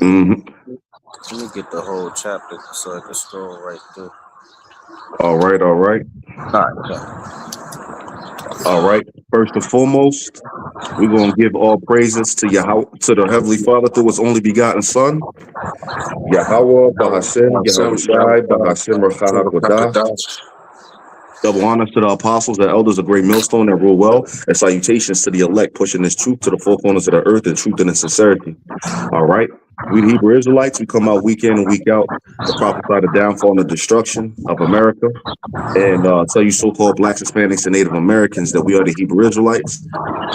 Mm-hmm. Let me get the whole chapter so I can scroll right through. All right, all right, All right. all right. First and foremost, we're gonna give all praises to Yahweh, to the Heavenly Father through His only begotten Son, Yahweh Bahashem, Yahweh Shai, Bahashem Rachahakodash. Double honors to the apostles, the elders, a great millstone that rule well, and salutations to the elect, pushing this truth to the four corners of the earth in truth and in sincerity. All right. We the Hebrew Israelites, we come out week in and week out to prophesy the downfall and the destruction of America and tell you so-called blacks, Hispanics, and Native Americans that we are the Hebrew Israelites.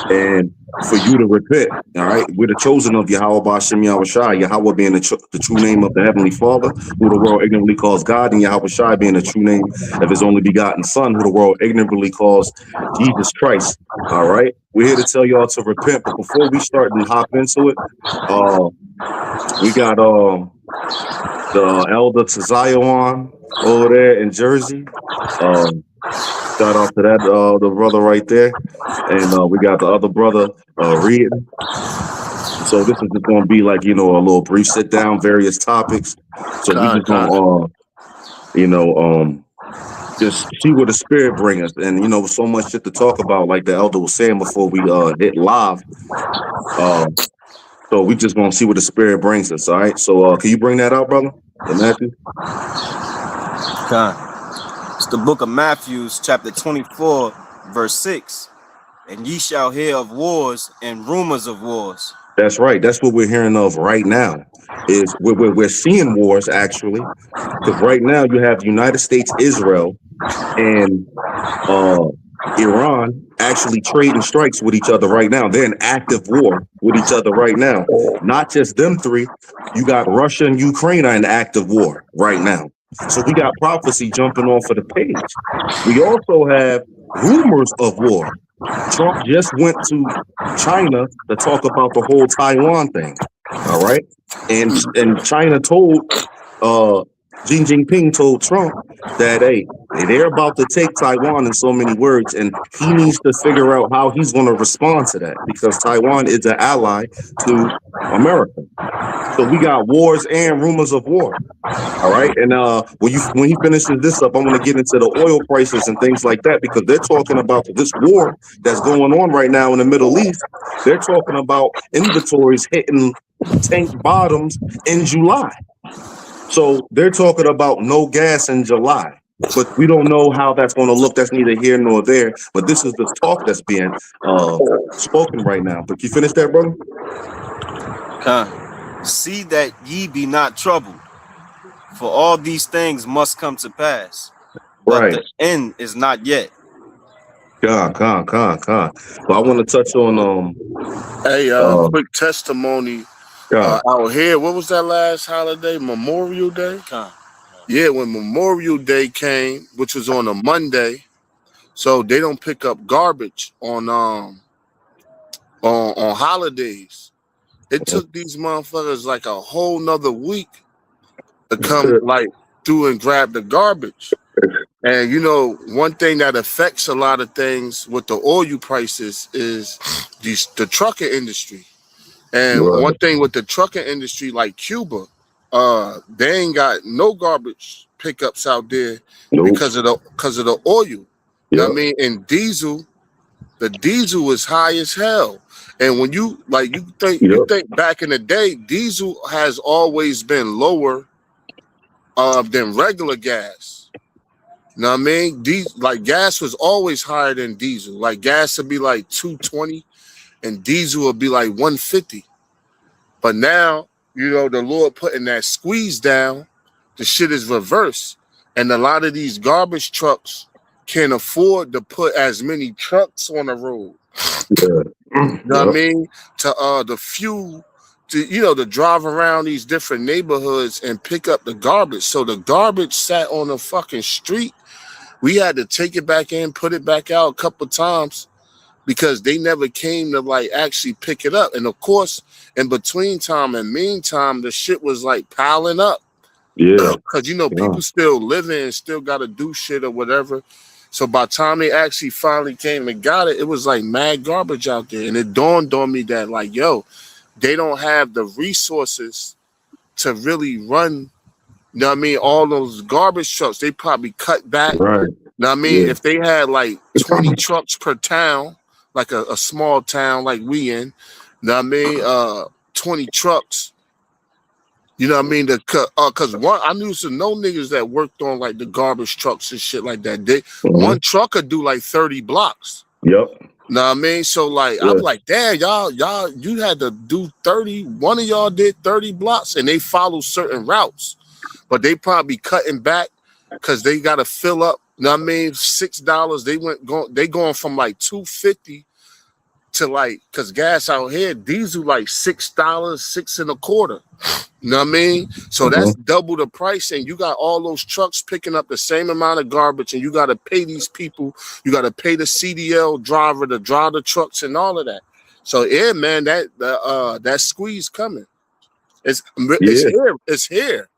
And for you to repent, all right? We're the chosen of Yahweh Ba'Shem Yahweh Shai, Yahweh being the true name of the Heavenly Father, who the world ignorantly calls God, and Yahweh Shai being the true name of His only begotten Son, who the world ignorantly calls Jesus Christ, all right? We're here to tell y'all to repent, but before we start and hop into it, we got the elder to Zion over there in Jersey. Shout out to that the brother right there, and we got the other brother reading. So this is just gonna be like a little brief sit down, various topics. So we just gonna just see where the spirit bring us, and so much shit to talk about, like the elder was saying before we hit live. So we just gonna see where the spirit brings us. All right. So can you bring that out, brother? Matthew. It's the book of Matthew, chapter 24, verse 6. And ye shall hear of wars and rumors of wars. That's right. That's what we're hearing of right now. Is we're seeing wars actually, because right now you have the United States, Israel, and Iran actually trading strikes with each other right now. They're in active war with each other right now. Not just them three. You got Russia and Ukraine are in active war right now. So we got prophecy jumping off of the page. We also have rumors of war. Trump just went to China to talk about the whole Taiwan thing. All right. And China told Xi Jinping told Trump that, hey, they're about to take Taiwan in so many words, and he needs to figure out how he's going to respond to that, because Taiwan is an ally to America. So we got wars and rumors of war. All right. And when he finishes this up, I'm going to get into the oil prices and things like that, because they're talking about this war that's going on right now in the Middle East. They're talking about inventories hitting tank bottoms in July. So they're talking about no gas in July, but we don't know how that's going to look. That's neither here nor there. But this is the talk that's being spoken right now. But you finished that, brother? See that ye be not troubled, for all these things must come to pass. But right. The end is not yet. Con. So I want to touch on quick testimony. Out here, what was that last holiday? Memorial Day? Yeah, when Memorial Day came, which was on a Monday, so they don't pick up garbage on holidays. It took these motherfuckers like a whole nother week to come like through and grab the garbage. And one thing that affects a lot of things with the oil prices is the trucking industry. And one thing with the trucking industry, like Cuba, they ain't got no garbage pickups out there because of the oil. You know what I mean? And the diesel is high as hell. And when you think back in the day, diesel has always been lower than regular gas. You know what I mean? Gas was always higher than diesel. Like gas would be like $2.20 and diesel would be like $1.50. But now, the Lord putting that squeeze down, the shit is reversed. And a lot of these garbage trucks can't afford to put as many trucks on the road. You know what I mean? To the fuel, to drive around these different neighborhoods and pick up the garbage. So the garbage sat on the fucking street. We had to take it back in, put it back out a couple times, because they never came to actually pick it up. And of course, in between time and meantime, the shit was piling up. Yeah. Because people still living and still got to do shit or whatever. So by the time they actually finally came and got it, it was mad garbage out there. And it dawned on me that they don't have the resources to really run, you know what I mean, all those garbage trucks. They probably cut back. Right. You know what I mean? Yeah. If they had like 20 trucks per town, like a small town like we in, you know what I mean? 20 trucks. You know what I mean? Cause I knew some niggas that worked on like the garbage trucks and shit like that. One truck could do like 30 blocks. Yep. Know what I mean? So like I'm like, damn, y'all, you had to do 30. One of y'all did 30 blocks, and they follow certain routes, but they probably cutting back because they got to fill up. Know what I mean? $6. They going from like $2.50 to like, cause gas out here, diesel like $6, $6.25. You know what I mean? So that's double the price, and you got all those trucks picking up the same amount of garbage, and you got to pay these people. You got to pay the CDL driver to drive the trucks and all of that. So yeah, man, that squeeze coming. It's here. It's here,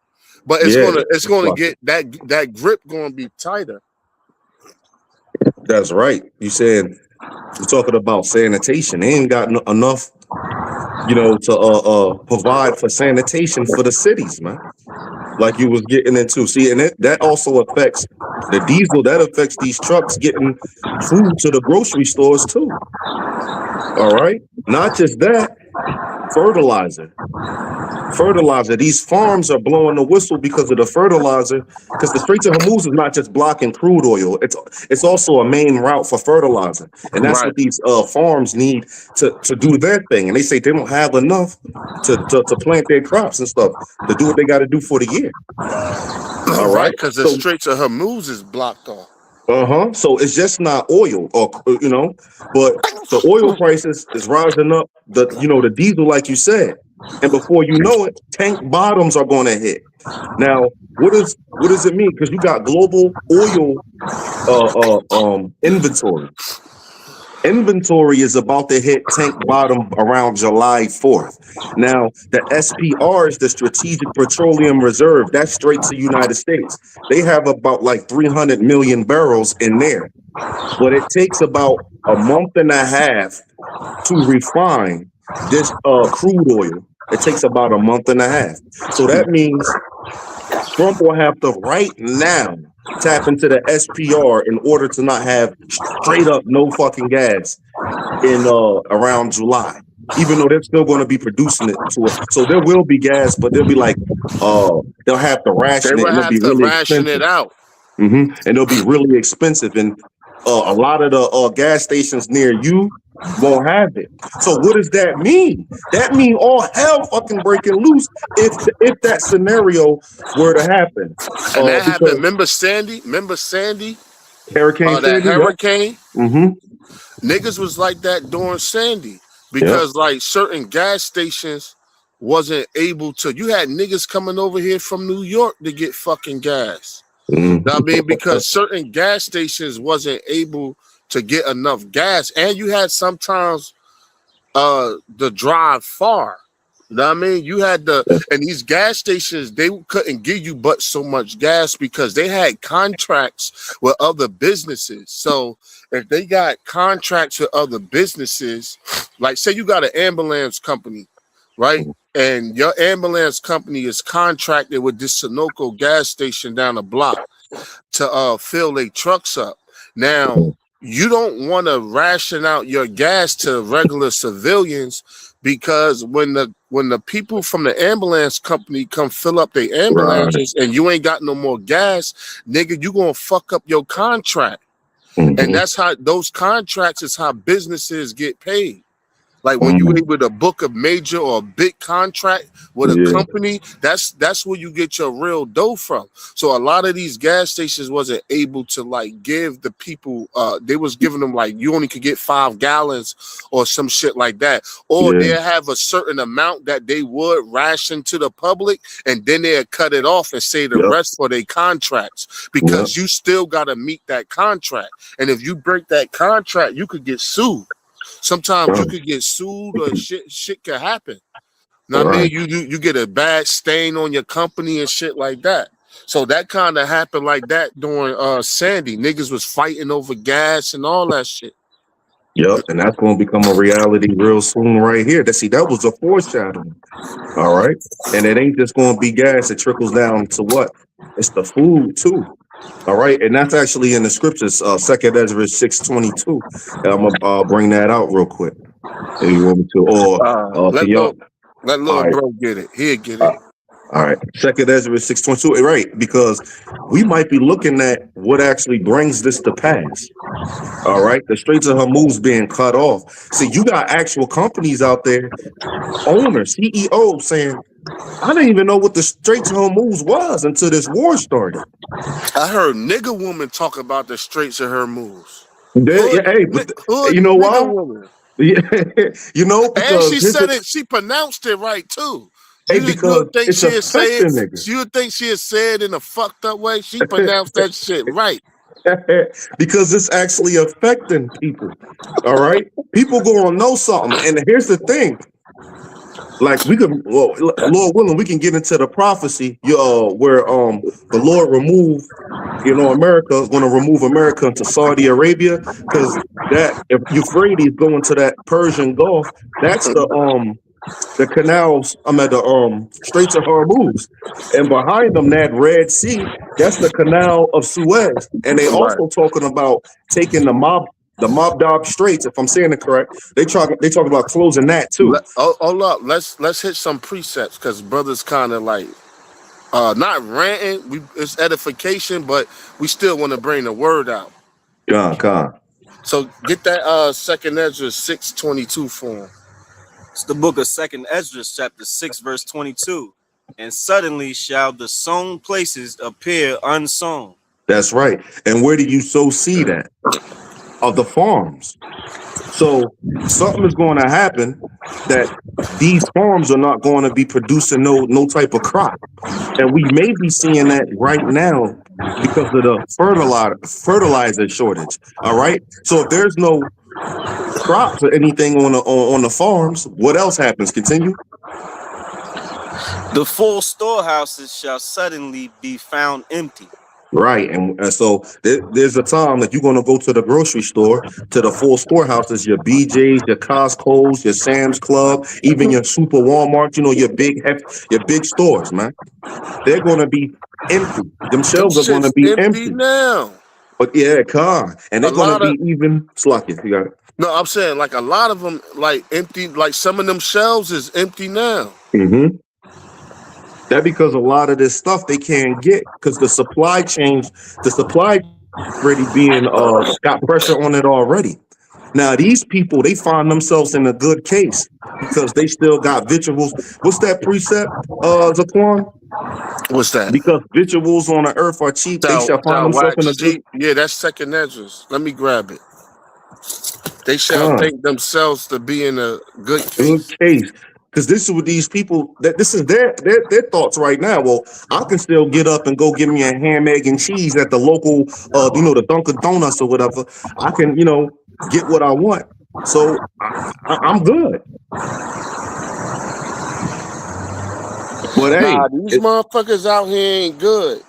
but it's gonna get that grip gonna be tighter. That's right. You're talking about sanitation. They ain't got enough, to provide for sanitation for the cities, man. Like you was getting into. See, and that also affects the diesel. That affects these trucks getting food to the grocery stores too. All right. Not just that, fertilizer. These farms are blowing the whistle because of the fertilizer, because the Straits of Hormuz is not just blocking crude oil. It's also a main route for fertilizer. And that's what these farms need to do their thing. And they say they don't have enough to plant their crops and stuff to do what they got to do for the year. All right. Because the Straits of Hormuz is blocked off. So it's just not oil, but the oil prices is rising up. The diesel, like you said. And before you know it, tank bottoms are going to hit. Now, what does it mean? Because you got global oil inventory. Inventory is about to hit tank bottom around July 4th. Now, the SPRs, the Strategic Petroleum Reserve, that's straight to the United States. They have about like 300 million barrels in there. But it takes about a month and a half to refine this crude oil. It takes about a month and a half. So that means Trump will have to right now tap into the SPR in order to not have straight up no fucking gas in around July, even though they're still going to be producing it to us. So there will be gas, but they'll be like they'll have to ration it, and it'll be really expensive. And it'll be really expensive, and a lot of the gas stations near you won't have it. So what does that mean? That mean all hell fucking breaking loose if that scenario were to happen. And that happened. Remember Sandy? Hurricane Sandy? Hurricane? Niggas was like that during Sandy because like certain gas stations wasn't able to. You had niggas coming over here from New York to get fucking gas. I mean, because certain gas stations wasn't able to get enough gas, and you had sometimes the drive far. You know what I mean? You had and these gas stations, they couldn't give you but so much gas because they had contracts with other businesses. So if they got contracts with other businesses, like say you got an ambulance company, right? And your ambulance company is contracted with this Sunoco gas station down the block to fill their trucks up. Now, you don't want to ration out your gas to regular civilians because when the people from the ambulance company come fill up their ambulances and you ain't got no more gas, nigga, you gonna fuck up your contract. And that's how those contracts is how businesses get paid. Like when you able to book a major or a big contract with a company, that's where you get your real dough from. So a lot of these gas stations wasn't able to like give the people, they was giving them like you only could get 5 gallons or some shit like that. Or they have a certain amount that they would ration to the public and then they'll cut it off and say the rest for their contracts because you still got to meet that contract. And if you break that contract, you could get sued. Sometimes you could get sued or shit could happen. You know what I mean? You get a bad stain on your company and shit like that. So that kind of happened like that during Sandy. Niggas was fighting over gas and all that shit. Yep, and that's going to become a reality real soon right here. That was a foreshadowing. All right. And it ain't just going to be gas. It trickles down to what? It's the food too. All right. And that's actually in the scriptures, 2nd Ezra 6:22. And I'm going to bring that out real quick. If you want me to. Or let can y'all? little bro get it. He'll get it. All right. 2nd Ezra 6:22. Right. Because we might be looking at what actually brings this to pass. All right. The Straits of Hormuz being cut off. See, you got actual companies out there, owners, CEOs saying, I didn't even know what the Straits of Hormuz was until this war started. I heard nigga woman talk about the Straits of Hormuz. Hey, but you know why? Woman. Yeah, you know, because and she said it. She pronounced it right too. Hey, because it's affecting niggas. You would think she had said it in a fucked up way. She pronounced that shit right. Because it's actually affecting people. All right, people gonna know something. And here's the thing. Like we can, well, Lord willing, we can get into the prophecy, where the Lord remove, America is going to remove America into Saudi Arabia, because that if Euphrates going to that Persian Gulf, that's the canals. I'm at the Straits of Hormuz, and behind them that Red Sea, that's the Canal of Suez, and they also talking about taking the Mabdab Straits, if I'm saying it correct. They talk about closing that too. Hold up, let's hit some precepts, because brothers kind of like not ranting. It's edification, but we still want to bring the word out. Con. So get that 2nd Ezra 6:22 for him. It's the book of 2nd Ezra, chapter 6, verse 22. And suddenly shall the sown places appear unsown. That's right. And where do you sow seed at? Of the farms. So something is going to happen that these farms are not going to be producing no type of crop. And we may be seeing that right now because of the fertilizer shortage. All right. So if there's no crops or anything on the farms, what else happens? Continue. The full storehouses shall suddenly be found empty. Right. And so there's a time that you're going to go to the grocery store, to the full storehouses, your BJ's, your Costco's, your Sam's Club, even your Super Walmart, your big stores, man. They're going to be empty. Them shelves are going to be empty now. But yeah, and they're going to be even slucky. You got it. No, I'm saying like a lot of them like empty, like some of them shelves is empty now. Mm-hmm. That because a lot of this stuff they can't get because the supply already being got pressure on it already. Now these people, they find themselves in a good case because they still got victuals. What's that precept, Zaquan? What's that? Because victuals on the earth are cheap, they shall find themselves in a good. Yeah, that's 2nd Ezra. Let me grab it. They shall think themselves to be in a good case. Because this is what these people, this is their thoughts right now. Well, I can still get up and go get me a ham, egg, and cheese at the local, the Dunkin' Donuts or whatever. I can, get what I want. So I'm good. But hey, these motherfuckers out here ain't good.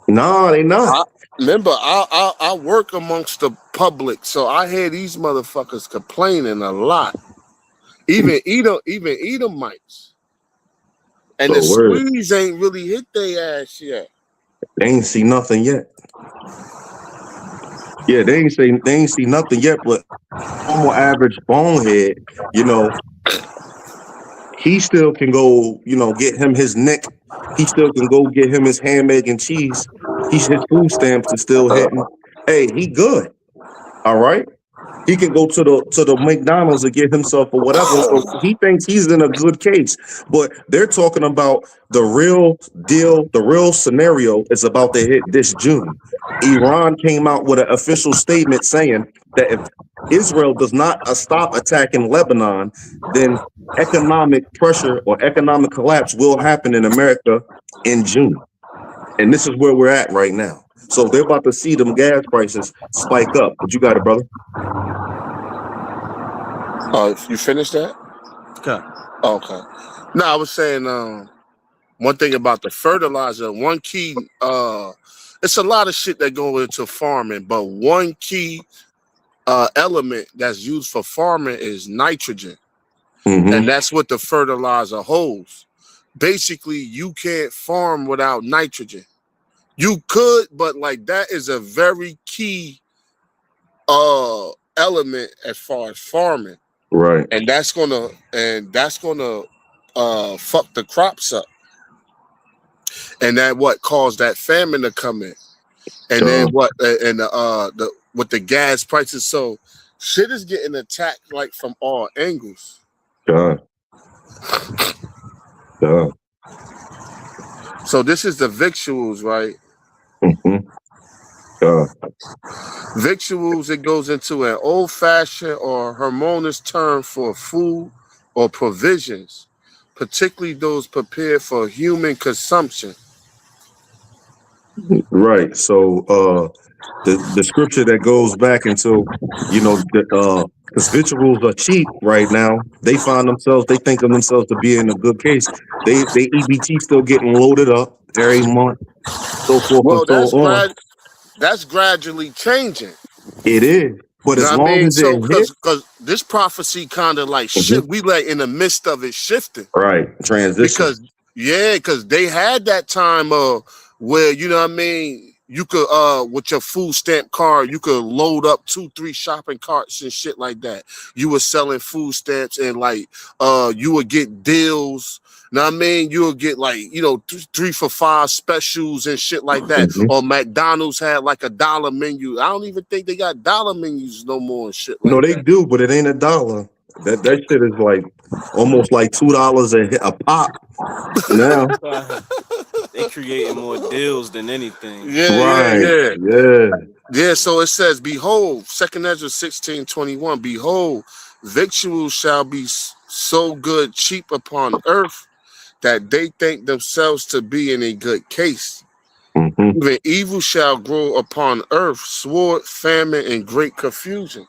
No, they not. Remember, I work amongst the public, so I hear these motherfuckers complaining a lot. Even Edomites. And the squeeze ain't really hit their ass yet. They ain't see nothing yet. Yeah, they ain't see nothing yet, but normal average bonehead, he still can go, get him his neck. He still can go get him his ham, egg, and cheese. His food stamps are still hitting. Hey, he good. All right. He can go to the McDonald's and get himself or whatever. So he thinks he's in a good case. But they're talking about the real deal. The real scenario is about to hit this June. Iran came out with an official statement saying that if Israel does not stop attacking Lebanon, then economic pressure or economic collapse will happen in America in June. And this is where we're at right now. So they're about to see them gas prices spike up. But you got it, brother. You finished that? Okay. No, I was saying one thing about the fertilizer. One key, it's a lot of shit that go into farming, but one key element that's used for farming is nitrogen. Mm-hmm. And that's what the fertilizer holds. Basically, you can't farm without nitrogen. You could, but like that is a very key element as far as farming. Right. And that's gonna fuck the crops up. And that what caused that famine to come in. And then what and the with the gas prices. So shit is getting attacked like from all angles. God. So this is the victuals, right? Mm-hmm. Victuals, it goes into an old-fashioned or harmonious term for food or provisions, particularly those prepared for human consumption. Right. So the scripture that goes back into, because victuals are cheap right now. They think of themselves to be in a good case. They EBT still getting loaded up every month, so forth and Well, so on. that's gradually changing. It is. But You as know what I long mean? as So it hit, because this prophecy kind of like shit, we like in the midst of it shifting. right, transition. Because they had that time where, you know what I mean, you could with your food stamp card, you could load up 2-3 shopping carts and shit like that. You were selling food stamps and like you would get deals. Know what I mean? You would get like, 3 for $5 specials and shit like that. Mm-hmm. Or McDonald's had like $1 menu. I don't even think they got dollar menus no more and shit like No, that. they do, but it ain't $1. That shit is like almost like $2 a pop now. They creating more deals than anything. Yeah, so it says, behold, 2 Ezra 16:21, behold, victuals shall be so good, cheap upon earth, that they think themselves to be in a good case. Mm-hmm. Even evil shall grow upon earth, sword, famine, and great confusion.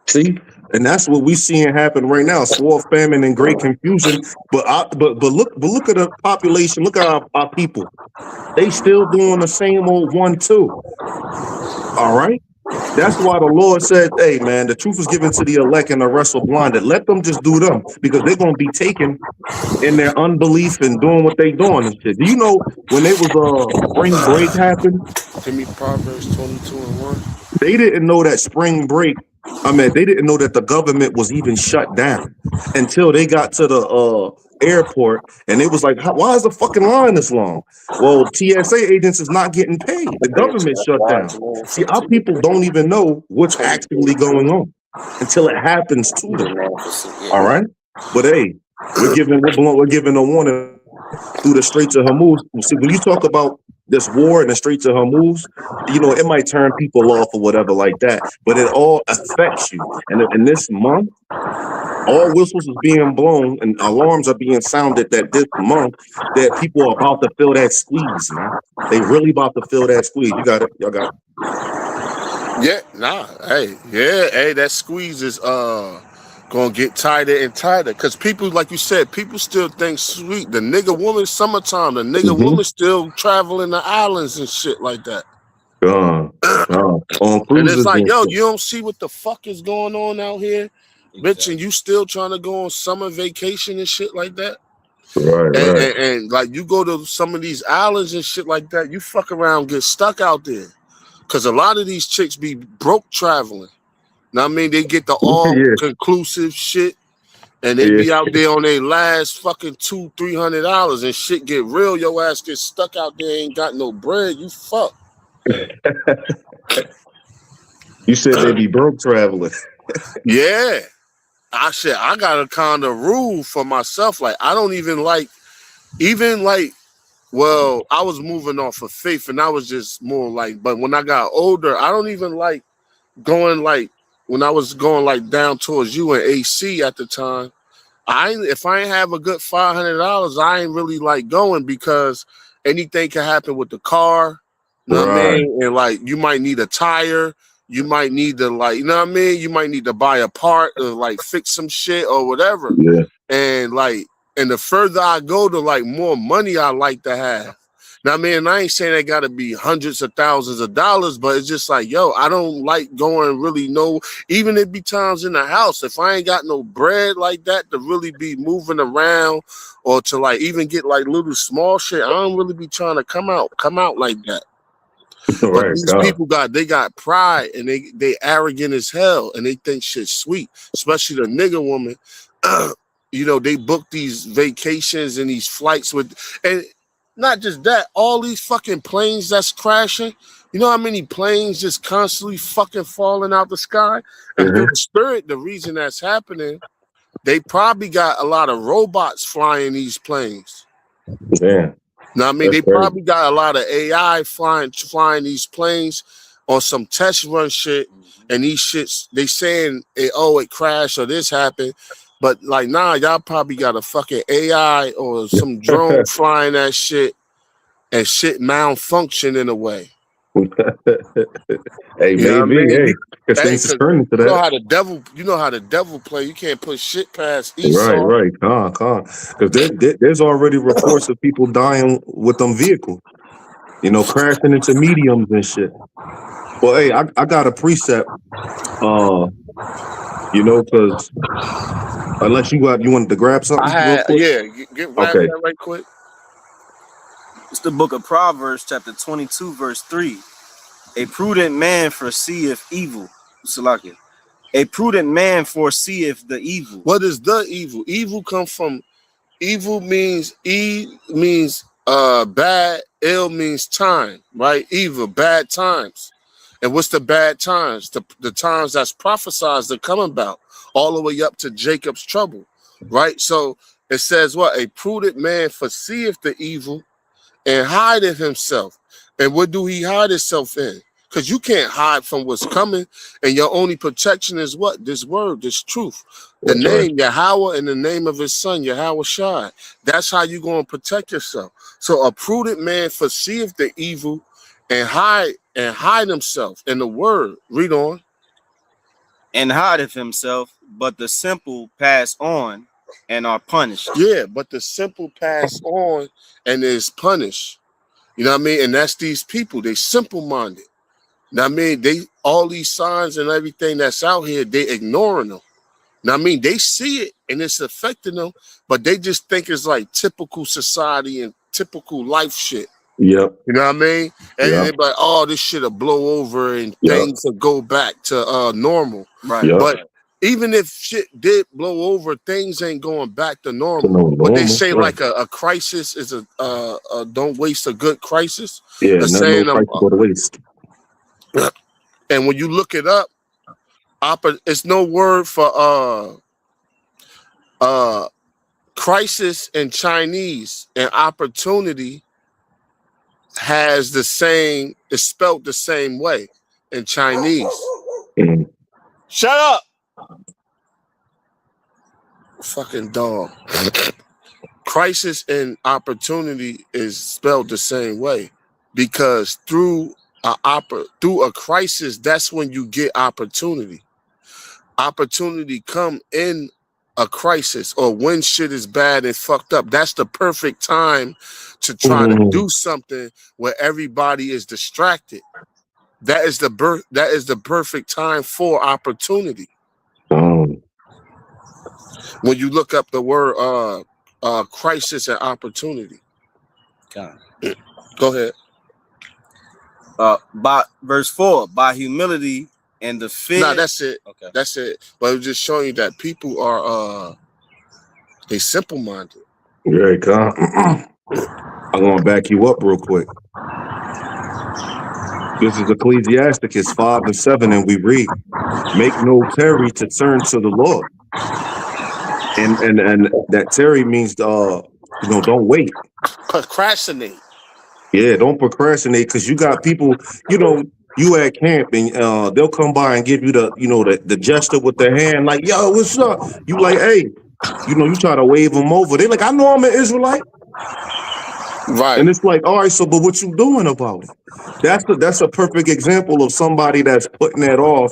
See, and that's what we seeing happen right now: sword, famine, and great confusion. But look at the population. Look at our people. They still doing the same old 1-2. All right. That's why the Lord said, "Hey, man, the truth is given to the elect, and the rest are blinded. Let them just do them, because they're gonna be taken in their unbelief and doing what they doing and shit." Do you know when they was spring break happened? Give me Proverbs 22:1. They didn't know that spring break. I mean, they didn't know that the government was even shut down until they got to the airport, and it was like, why is the fucking line this long? Well, TSA agents is not getting paid. The government shut down. See, our people don't even know what's actually going on until it happens to them. All right, but hey, we're giving a warning through the Straits of Hormuz. See, when you talk about this war in the Straits of Hormuz, it might turn people off or whatever like that, but it all affects you. And in this month, all whistles is being blown and alarms are being sounded that this month that people are about to feel that squeeze, man. They really about to feel that squeeze. You got it. Y'all got it. Hey, that squeeze is gonna get tighter and tighter, because people, like you said, people still think sweet. The nigga woman summertime, the nigga woman still traveling the islands and shit like that. On cruises, and it's like, yo, you don't see what the fuck is going on out here, bitch, and you still trying to go on summer vacation and shit like that. Right. And like you go to some of these islands and shit like that, you fuck around, get stuck out there, because a lot of these chicks be broke traveling. Now, I mean, they get the all-conclusive shit, and they be out there on their last fucking $200-$300, and shit get real. Your ass get stuck out there, ain't got no bread. You fuck. You said they be broke traveling. Yeah. I got a kind of rule for myself. Like, I don't even like, well, I was moving off of faith, and I was just more like, but when I got older, I don't even like going like, when I was going like down towards you and AC at the time, if I ain't have a good $500, I ain't really like going, because anything can happen with the car. You know what I mean? And like, you might need a tire. You might need to, like, you know what I mean? You might need to buy a part or like fix some shit or whatever. Yeah. And like, and the further I go, the like more money I like to have. Now, I mean, I ain't saying they got to be hundreds of thousands of dollars, but it's just like, yo, I don't like going really even if it be times in the house, if I ain't got no bread like that to really be moving around or to like even get like little small shit, I don't really be trying to come out like that. But Right, these God. people got pride and they arrogant as hell and they think shit's sweet, especially the nigga woman. You know, they book these vacations and these flights and not just that, all these fucking planes that's crashing. You know how many planes just constantly fucking falling out the sky? And through the spirit, the reason that's happening, they probably got a lot of robots flying these planes. Yeah. Now, I mean, they probably got a lot of AI flying these planes on some test run shit, and these shits, they saying, it crashed or this happened. But like, nah, y'all probably got a fucking AI or some drone flying that shit and shit malfunction in a way. Hey, maybe, I mean? hey, because things is turning to that. You know how the devil play. You can't put shit past Esau. Right. Because there's already reports of people dying with them vehicles, you know, crashing into mediums and shit. Well, hey, I got a precept, you know, because unless you wanted to grab something real quick. Grab that right quick. It's the book of Proverbs, chapter 22, verse 3. A prudent man foreseeth evil. Salakia. A prudent man foreseeth the evil. What is the evil? Evil come from, evil means bad, ill means time, right? Evil, bad times. And what's the bad times? The times that's prophesied to come about, all the way up to Jacob's trouble, right? So it says what? A prudent man foreseeth the evil and hideth himself. And what do he hide himself in? Because you can't hide from what's coming, and your only protection is what? This word, this truth. The name Yahweh and the name of his son, Yahweh Shai. That's how you're going to protect yourself. So a prudent man foreseeth the evil and hide himself in the word. Read on. And hideth himself, but the simple pass on and are punished. Yeah, but the simple pass on and is punished. You know what I mean? And that's these people. They simple-minded. Now, I mean, all these signs and everything that's out here, they ignoring them. Now, I mean, they see it and it's affecting them, but they just think it's like typical society and typical life shit. Yep. You know what I mean? And they're like, oh, this shit will blow over and things will go back to normal. Right. Yep. But even if shit did blow over, things ain't going back to normal. But they say like a crisis is a don't waste a good crisis. Yeah, no crisis go to waste. And when you look it up, it's no word for crisis in Chinese, and opportunity has it's spelled the same way in Chinese. Shut up. Fucking dog. Crisis and opportunity is spelled the same way, because through a crisis, that's when you get opportunity. Opportunity come in a crisis, or when shit is bad and fucked up. That's the perfect time to try to do something where everybody is distracted. That is the perfect time for opportunity. When you look up the word crisis and opportunity. God. Go ahead. By verse 4, by humility and the fear. Nah, that's it. Okay. That's it. But I'm just showing you that people are they simple-minded. Yeah, I'm gonna back you up real quick. This is Ecclesiasticus 5:7, and we read, "Make no tarry to turn to the Lord." And that tarry means don't wait. Procrastinate. Yeah, don't procrastinate, because you got people, you at camp and they'll come by and give you the gesture with their hand, like, yo, what's up? You like, hey, you try to wave them over. They like, I know I'm an Israelite. Right. And it's like, all right, so but what you doing about it? That's a perfect example of somebody that's putting that off.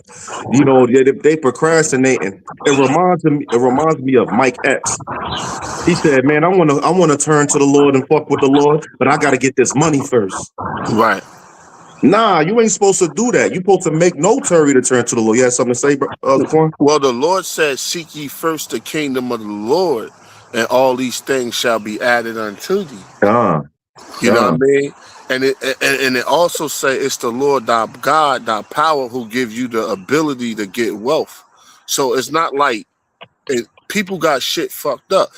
You know, they procrastinating. It reminds me of Mike Epps. He said, "Man, I want to turn to the Lord and fuck with the Lord, but I got to get this money first." Right. Nah, you ain't supposed to do that. You supposed to make no hurry to turn to the Lord. You have something to say, Zaquan? Well, the Lord said, "Seek ye first the kingdom of the Lord, and all these things shall be added unto thee." You know what I mean? And it also say it's the Lord thy God, thy power, who gives you the ability to get wealth. So it's not like people got shit fucked up.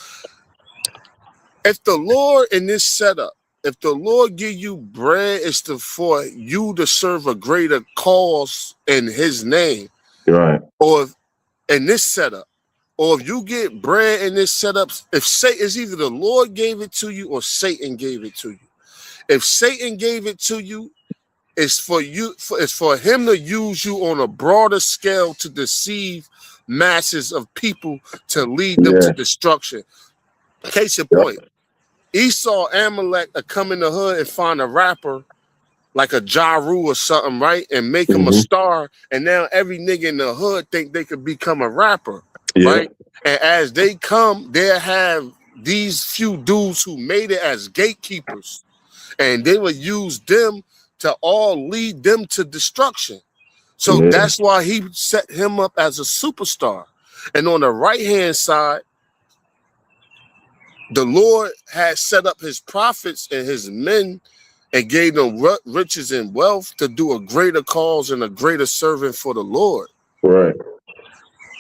If the Lord in this setup, if the Lord give you bread, it's for you to serve a greater cause in His name. Right. Or in this setup, or if you get bread in this setup, it's either the Lord gave it to you or Satan gave it to you. If Satan gave it to you, it's for you. It's for him to use you on a broader scale to deceive masses of people to lead them to destruction. Case in point, Esau, Amalek come in the hood and find a rapper like a Ja Rule or something, right? And make him a star. And now every nigga in the hood think they could become a rapper, right? And as they come, they'll have these few dudes who made it as gatekeepers. And they would use them to all lead them to destruction. So that's why he set him up as a superstar. And on the right-hand side, the Lord had set up his prophets and his men and gave them riches and wealth to do a greater cause and a greater servant for the Lord. Right.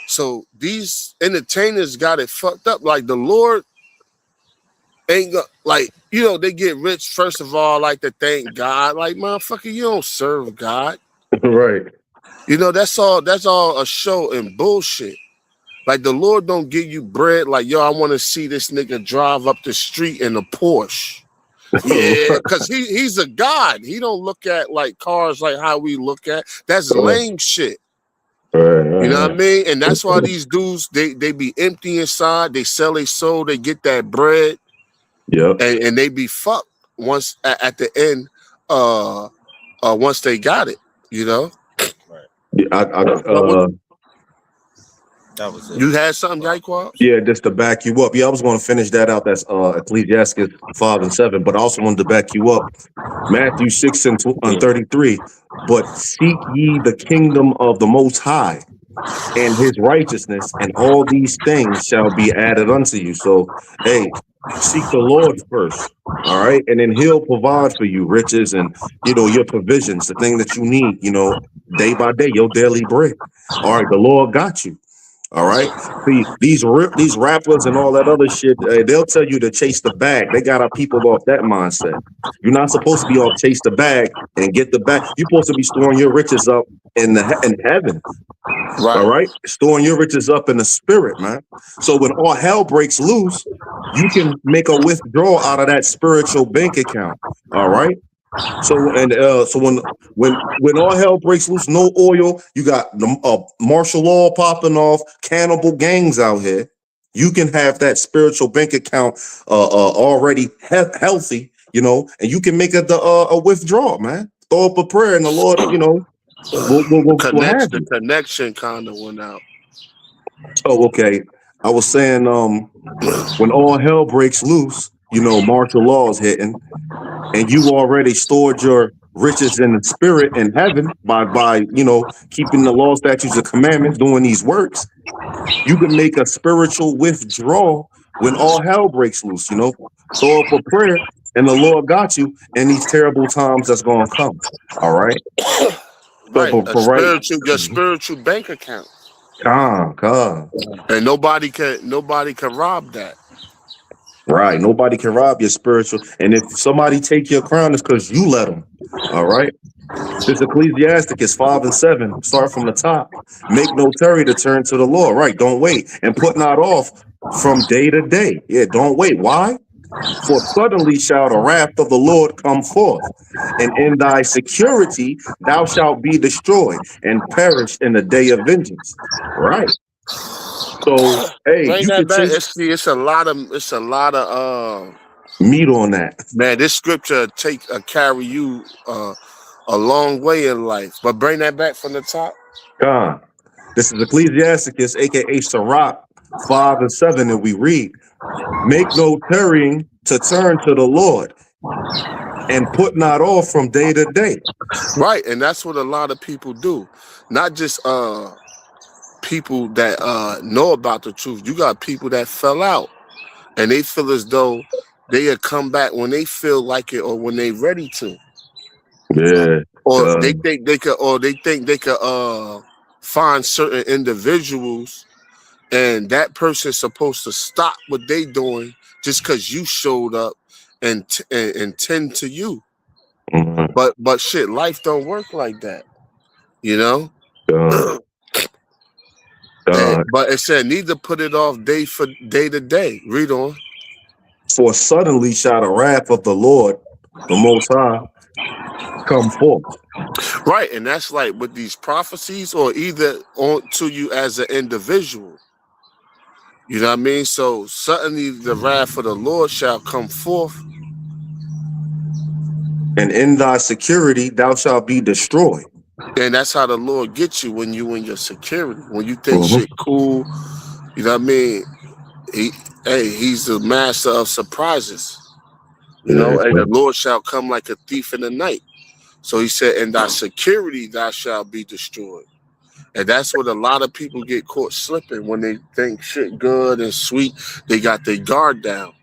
So these entertainers got it fucked up. Like the Lord ain't like, you know, they get rich, first of all, like to thank God. Like, motherfucker, you don't serve God. Right. You know, that's all a show and bullshit. Like the Lord don't give you bread like, yo, I want to see this nigga drive up the street in a Porsche. Yeah, because he's a God. He don't look at like cars like how we look at. That's lame shit. You know what I mean? And that's why these dudes, they be empty inside. They sell their soul. They get that bread. And they be fucked once at the end. Once they got it, you know. Right. That was it. You had something, Jaquan? Yeah, just to back you up. Yeah, I was going to finish that out. That's Ecclesiastes 5 and 7. But I also wanted to back you up. Matthew 6 and 33. But seek ye the kingdom of the Most High and his righteousness, and all these things shall be added unto you. So, hey, seek the Lord first. All right. And then he'll provide for you riches and, you know, your provisions, the thing that you need, you know, day by day, your daily bread. All right. The Lord got you. All right. See, these rappers and all that other shit, they'll tell you to chase the bag. They got our people off that mindset. You're not supposed to be off chase the bag and get the bag. You're supposed to be storing your riches up in heaven. Right. All right. Storing your riches up in the spirit, man. So when all hell breaks loose, you can make a withdrawal out of that spiritual bank account. All right. So when all hell breaks loose, no oil, you got the martial law popping off, cannibal gangs out here. You can have that spiritual bank account already healthy, you know, and you can make a withdrawal, man. Throw up a prayer, and the Lord, you know, will have you. The connection kind of went out. Oh, okay. I was saying, when all hell breaks loose, you know, martial law is hitting. And you already stored your riches in the spirit in heaven by you know, keeping the law, statutes, and commandments, doing these works. You can make a spiritual withdrawal when all hell breaks loose, you know. Throw up a prayer, and the Lord got you in these terrible times that's going to come. All right. Right. So your spiritual bank account. God. And nobody can rob that. Right. Nobody can rob your spiritual. And if somebody take your crown, it's because you let them. All right. This Ecclesiastes 5 and 7. Start from the top. Make no tarry to turn to the Lord. Right. Don't wait. And put not off from day to day. Yeah. Don't wait. Why? For suddenly shall the wrath of the Lord come forth, and in thy security thou shalt be destroyed and perish in the day of vengeance. Right. So, hey, Bring you that could back. take. It's a lot of Meat on that. Man, this scripture carry you a long way in life. But bring that back from the top. God. This is Ecclesiasticus, aka Sirach 5 and 7, and we read, make no tarrying to turn to the Lord, and put not off from day to day. Right, and that's what a lot of people do. Not just people that know about the truth. You got people that fell out, and they feel as though they'll come back when they feel like it or when they ready to. Yeah. Or they think they could find certain individuals, and that person's supposed to stop what they doing just because you showed up and tend to you. But shit, life don't work like that, you know. But it said need to put it off day to day. Read on. For suddenly shall the wrath of the Lord, the Most High, come forth. Right, and that's like with these prophecies, or either on to you as an individual. You know what I mean? So suddenly the wrath of the Lord shall come forth, and in thy security thou shalt be destroyed. And that's how the Lord gets you, when you in your security, when you think shit cool. You know what I mean? He's the master of surprises. You know, and the Lord shall come like a thief in the night. So he said, in thy security thou shalt be destroyed. And that's what a lot of people get caught slipping when they think shit good and sweet. They got their guard down.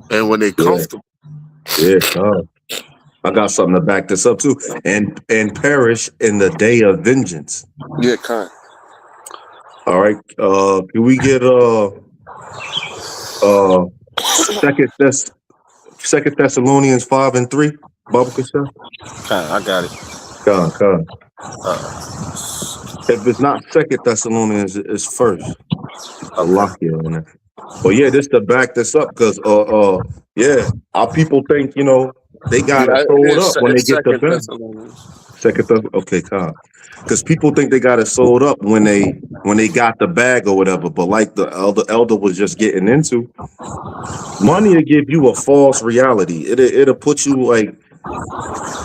And when they comfortable. I got something to back this up too. And perish in the day of vengeance. Yeah, kind. All right. Can we get Second Thessalonians 5 and 3? Baba Kasha? I got it. God. If it's not Second Thessalonians, it's first. I lock you on that. Well, yeah, just to back this up, because our people think, you know, they got it sold up when they get the benefit. Okay, God. Because people think they got it sold up when they got the bag or whatever. But like the elder was just getting into, money will give you a false reality. It'll put you like,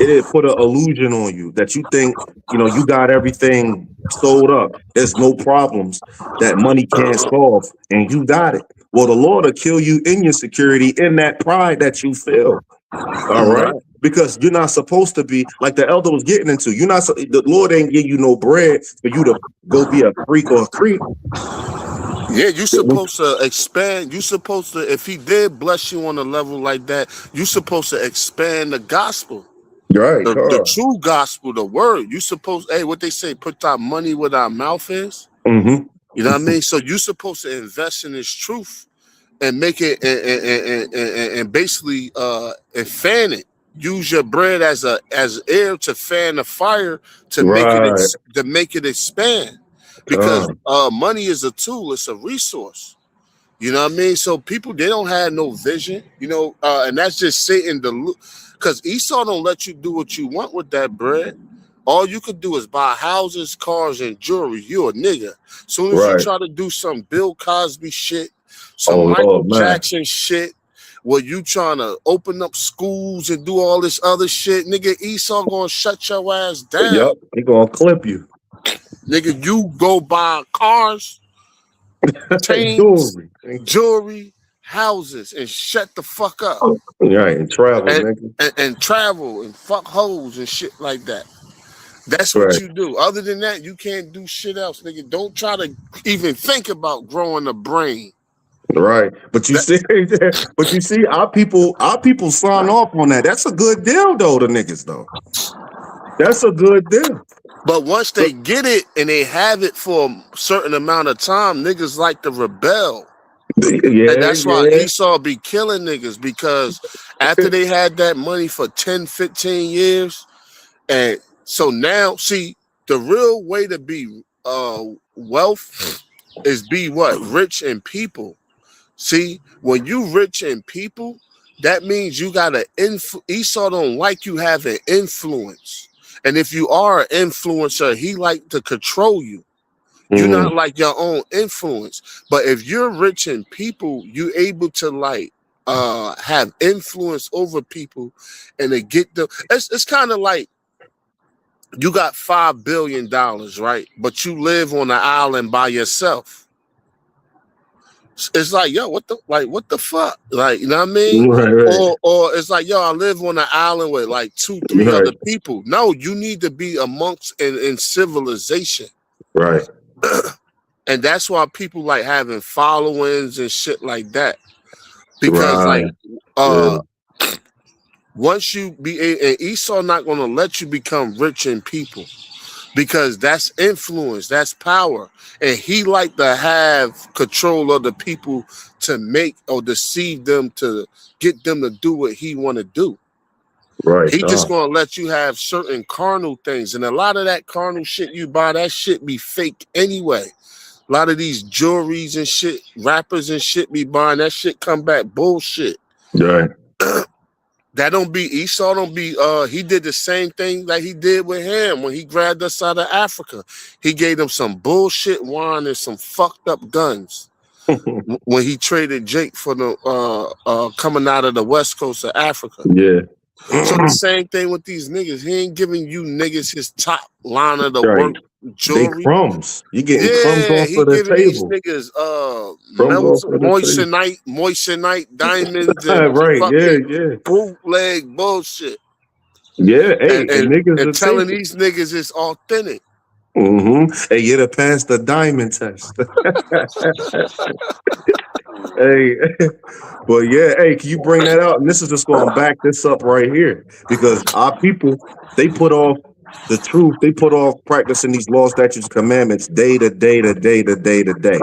it'll put an illusion on you that you think, you know, you got everything sold up. There's no problems that money can't solve, and you got it. Well, the Lord will kill you in your security, in that pride that you feel. All right. Because you're not supposed to be like the elder was getting into. You're not. The Lord ain't give you no bread for you to go be a freak or a creep. Yeah, you're supposed to expand. You're supposed to, if he did bless you on a level like that, you're supposed to expand the gospel. Right. The true gospel, the word. You supposed, what they say, put our money where our mouth is. Mm-hmm. You know what I mean? So you're supposed to invest in this truth and make it and basically and fan it. Use your bread as air to fan the fire to make it expand. Because money is a tool, it's a resource. You know what I mean? So people, they don't have no vision, you know, and that's just Satan. Because Esau don't let you do what you want with that bread. All you could do is buy houses, cars, and jewelry. You're a nigga. Soon as you try to do some Bill Cosby shit, some Michael Jackson shit, where you trying to open up schools and do all this other shit, nigga, Esau gonna shut your ass down. Yep, he gonna clip you. Nigga, you go buy cars, chains, jewelry, houses, and shut the fuck up. Right, and travel, nigga. And travel and fuck hoes and shit like that. That's what you do. Other than that, you can't do shit else, nigga. Don't try to even think about growing a brain. Right, but you see, our people sign off on that. That's a good deal, though. The niggas, though, that's a good deal. But once they get it and they have it for a certain amount of time, niggas like to rebel. Yeah, and that's why Esau be killing niggas, because after they had that money for 10, 15 years, and so now, see, the real way to be wealth is be what? Rich in people. See, when you rich in people, that means you got Esau don't like you having influence. And if you are an influencer, he like to control you. You're not like your own influence. But if you're rich in people, you able to like have influence over people, and they get them. It's kind of like you got $5 billion, right? But you live on an island by yourself. It's like, yo, what the fuck? Like, you know what I mean? Right. Or it's like, yo, I live on an island with like 2-3 other people. No, you need to be amongst in civilization. Right. And that's why people like having followings and shit like that. Because once you be, and Esau not going to let you become rich in people, because that's influence, that's power, and he like to have control of the people to make or deceive them to get them to do what he want to do. Right. He just going to let you have certain carnal things, and a lot of that carnal shit you buy, that shit be fake anyway. A lot of these jewelries and shit, rappers and shit be buying, that shit come back bullshit. Right. That don't be Esau. Don't be. He did the same thing that he did with him when he grabbed us out of Africa. He gave them some bullshit wine and some fucked up guns. When he traded Jake for the coming out of the west coast of Africa. Yeah. So the same thing with these niggas. He ain't giving you niggas his top line of the work jewelry. They crumbs. You getting crumbs off he of the giving table. these niggas moissanite diamonds and fucking bootleg bullshit. Yeah, hey, and niggas telling these niggas it's authentic. Hey, you to pass the diamond test. Hey, well, yeah, hey, can you bring that out? And this is just going to back this up right here, because our people, they put off the truth. They put off practicing these law, statutes, commandments day to day to day to day to day.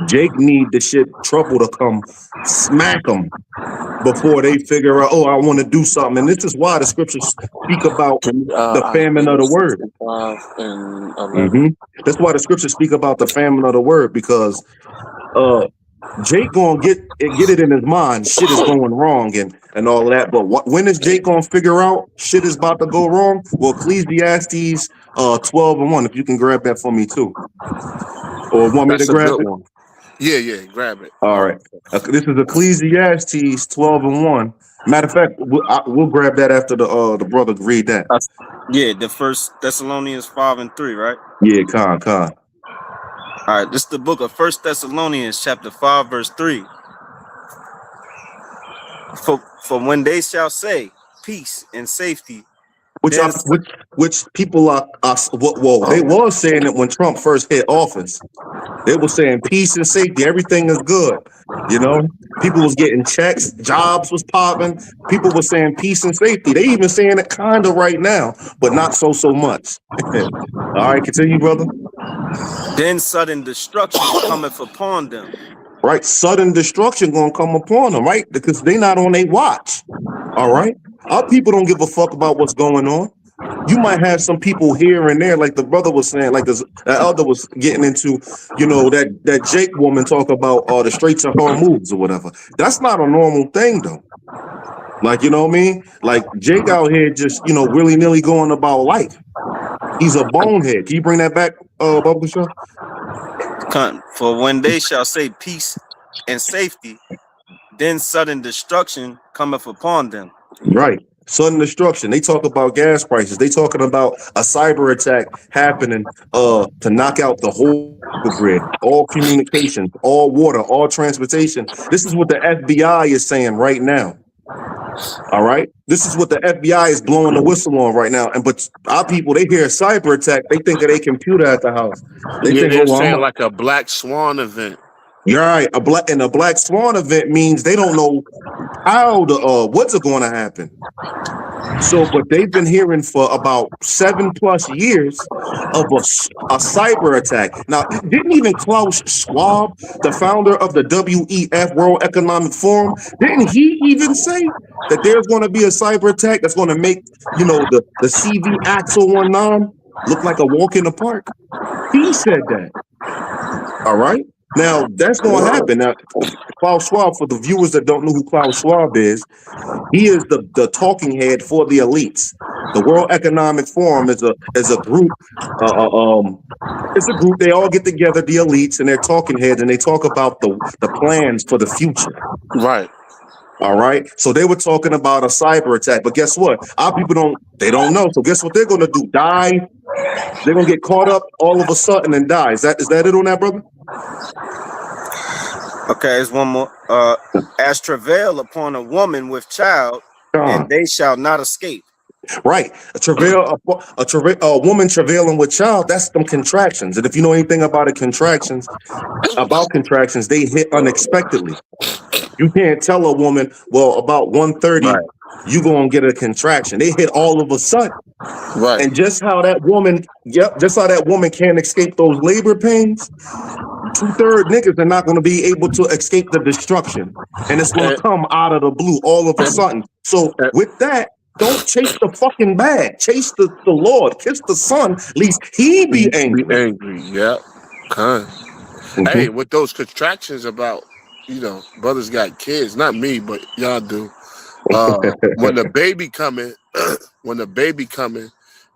Jake need the shit trouble to come smack them before they figure out, oh, I want to do something. And this is why the scriptures speak about the famine of the word. That's why the scriptures speak about the famine of the word, because Jake gonna get it in his mind shit is going wrong and all of that. But when is Jake gonna figure out shit is about to go wrong? Well, Ecclesiastes 12:1, if you can grab that for me too, or want me to grab it? One. Yeah, grab it. All right, this is Ecclesiastes 12:1. Matter of fact, we'll grab that after the brother read that. Yeah, the First Thessalonians 5:3, right? Yeah, con. All right, this is the book of 1 Thessalonians chapter 5 verse 3. For when they shall say peace and safety, which people are they was saying it when Trump first hit office. They were saying peace and safety, everything is good. You know, people was getting checks, jobs was popping. People were saying peace and safety. They even saying it kind of right now, but not so much. All right, continue, brother. Then sudden destruction cometh upon them. Right, sudden destruction gonna come upon them, right? Because they not on their watch. All right, our people don't give a fuck about what's going on. You might have some people here and there, like the brother was saying, like the elder was getting into, you know, that Jake woman talk about the Straits of her moves or whatever. That's not a normal thing though. Like, you know what I mean? Like Jake out here just, you know, willy-nilly going about life. He's a bonehead. Can you bring that back, Bubba Shaw? For when they shall say peace and safety, then sudden destruction cometh upon them. Right. Sudden destruction. They talk about gas prices. They talking about a cyber attack happening to knock out the whole grid, all communications, all water, all transportation. This is what the FBI is saying right now. All right. This is what the FBI is blowing the whistle on right now. But our people, they hear a cyber attack, they think of their computer at the house. They're saying like a Black Swan event. You're right. A Black Swan event means they don't know how what's going to happen. So, but they've been hearing for about 7+ years of a cyber attack. Now, didn't even Klaus Schwab, the founder of the WEF, World Economic Forum, didn't he even say that there's going to be a cyber attack that's going to make, you know, the CV Axel 19 look like a walk in the park? He said that. All right. Now, that's going to happen. Now, Klaus Schwab, for the viewers that don't know who Klaus Schwab is, he is the talking head for the elites. The World Economic Forum is a group. It's a group. They all get together, the elites, and they're talking heads, and they talk about the plans for the future. Right. All right. So they were talking about a cyber attack, but guess what? Our people don't know. So guess what they're gonna do? Die. They're gonna get caught up all of a sudden and die. Is that it on that, brother? Okay, there's one more. As travail upon a woman with child, and they shall not escape. Right. A woman travailing with child, that's them contractions. And if you know anything about contractions, they hit unexpectedly. You can't tell a woman, well, about 1:30, you gonna get a contraction. They hit all of a sudden. Right. And just how that woman can't escape those labor pains, 2/3 niggas are not going to be able to escape the destruction. And it's going to come out of the blue all of a sudden. So with that, don't chase the fucking bag. Chase the Lord. Kiss the Son, lest he be angry. Yeah. Hey, with those contractions about, brothers got kids. Not me, but y'all do. When the baby coming,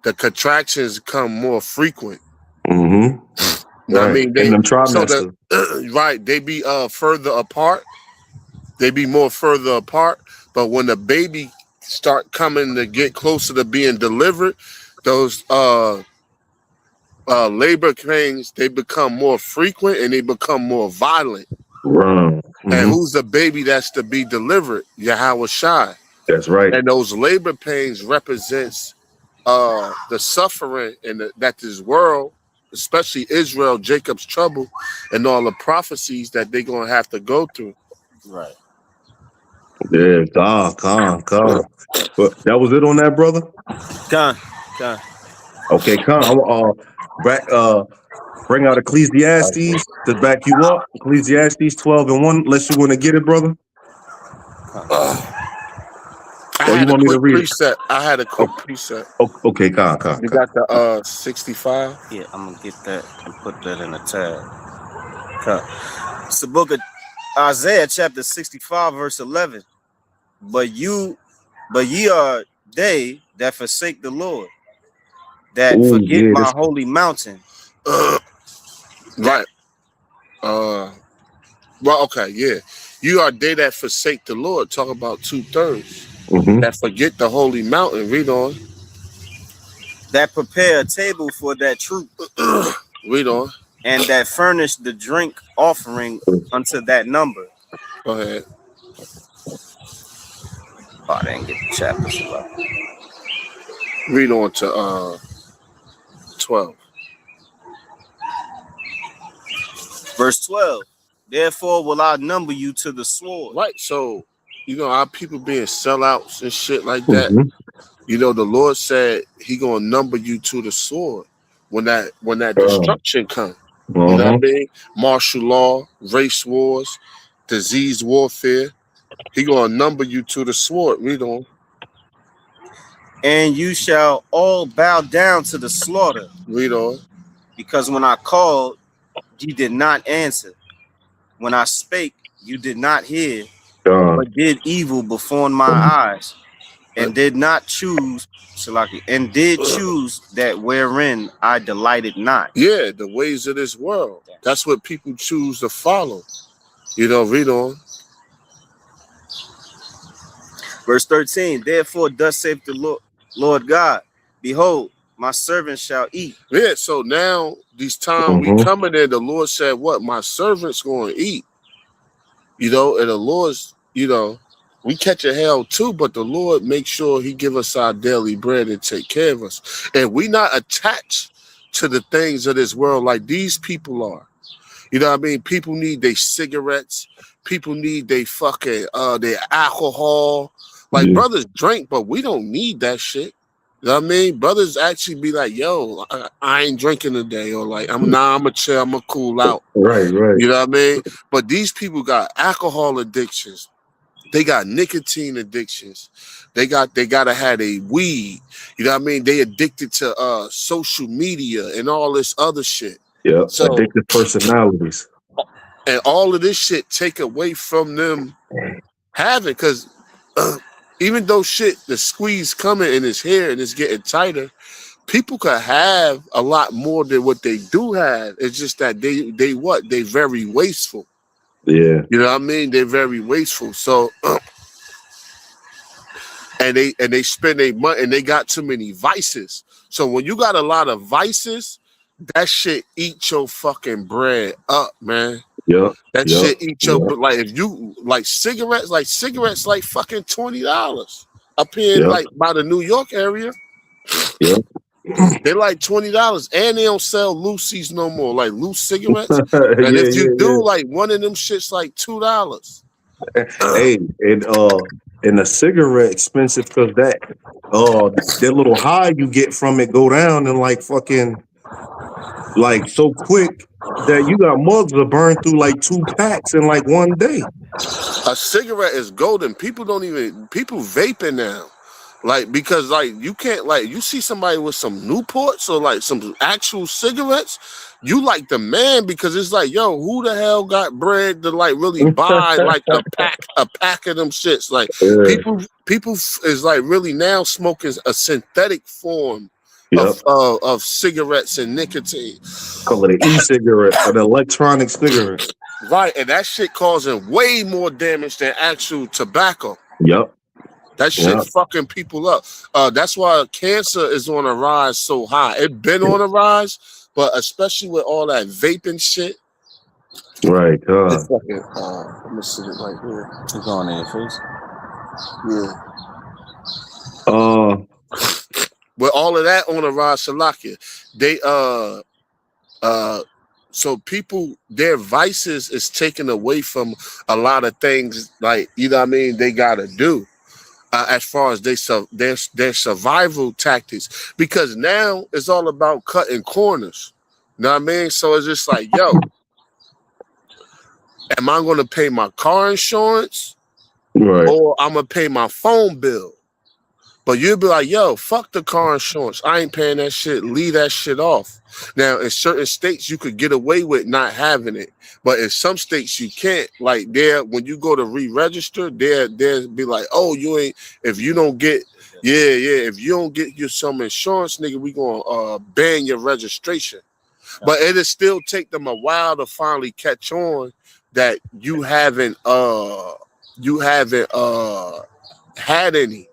the contractions come more frequent. Mm-hmm. I mean, they be further apart. They be more further apart. But when the baby start coming to get closer to being delivered, those labor pains, they become more frequent and they become more violent. Mm-hmm. And who's the baby that's to be delivered? Yahweh Shai. That's right. And those labor pains represents the suffering that this world, especially Israel, Jacob's trouble, and all the prophecies that they're going to have to go through. Right. Yeah, Khan. But that was it on that, brother? Khan. Okay, Khan. Bring out Ecclesiastes to back you up. Ecclesiastes 12:1. Unless you want to get it, brother. I had a quick preset. Okay, Khan. You got the 65? Yeah, I'm gonna get that and put that in a tab. It's the book of Isaiah, chapter 65, verse 11. But ye are they that forsake the Lord, that forget my holy mountain. Right. Well, okay, yeah. You are they that forsake the Lord. Talk about 2/3. That forget the holy mountain. Read on. That prepare a table for that troop. Read on. And that furnish the drink offering unto that number. Go ahead. Oh, I didn't get the chapters. Read on to 12. Verse 12. Therefore will I number you to the sword. Right. So, our people being sellouts and shit like that. The Lord said he gonna number you to the sword when that destruction comes. You know what I mean? Martial law, race wars, disease warfare. He gonna number you to the sword. Read on. And you shall all bow down to the slaughter. Read on. Because when I called, you did not answer. When I spake, you did not hear, but did evil before my eyes, and did not choose, and did choose that wherein I delighted not. Yeah, the ways of this world. That's what people choose to follow. Read on. Verse 13. Therefore, thus saith the Lord God, behold, my servant shall eat. Yeah, so now these times we coming in, the Lord said, what? My servant's going to eat. And the Lord's, we catch a hell too, but the Lord makes sure he give us our daily bread and take care of us. And we not attached to the things of this world like these people are. You know what I mean? People need their cigarettes. People need their fucking, their alcohol. Like brothers drink, but we don't need that shit. You know what I mean? Brothers actually be like, yo, I ain't drinking today. Or like, I'm a chill, I'm a cool out. Right. You know what I mean? But these people got alcohol addictions. They got nicotine addictions. They gotta have a weed. You know what I mean? They addicted to social media and all this other shit. Yeah, so, addictive personalities. And all of this shit take away from them having, because even though the squeeze coming in his hair and it's getting tighter, people could have a lot more than what they do have. It's just that they very wasteful. Yeah. You know what I mean? They're very wasteful. So and they spend their money, and they got too many vices. So when you got a lot of vices, that shit eat your fucking bread up, man. Yeah. That shit eat your like if you like cigarettes like fucking $20 up here like by the New York area. Yeah. They're like $20, and they don't sell loosies no more, like loose cigarettes. And if you do, like one of them shits like $2. Hey, and the cigarette expensive because that little high you get from it go down and like fucking like so quick that you got mugs to burn through like 2 packs in like one day. A cigarette is golden. People vaping now. Like, because like you can't, like, you see somebody with some Newports or like some actual cigarettes, you like the man, because it's like, yo, who the hell got bread to like really buy like a pack of them shits? Like people is like really now smoking a synthetic form of cigarettes and nicotine. Call it an e-cigarette, an electronic cigarette. Right, and that shit causing way more damage than actual tobacco. Yep. That shit fucking people up. That's why cancer is on a rise so high. It's been on a rise, but especially with all that vaping shit. Right. It's fucking, let me see it right here. It's going in your face. Yeah. With all of that on a rise, Shalakia, they so people, their vices is taken away from a lot of things, like, you know what I mean, they gotta do. As far as their survival tactics, because now it's all about cutting corners. You know what I mean? So it's just like, yo, am I going to pay my car insurance, or I'm going to pay my phone bill? But you'll be like, yo, fuck the car insurance. I ain't paying that shit. Leave that shit off. Now, in certain states, you could get away with not having it. But in some states, you can't. Like, when you go to re-register, they'll be like, oh, you ain't, if you don't get, if you don't get you some insurance, nigga, we going to ban your registration. But it'll still take them a while to finally catch on that you haven't had any.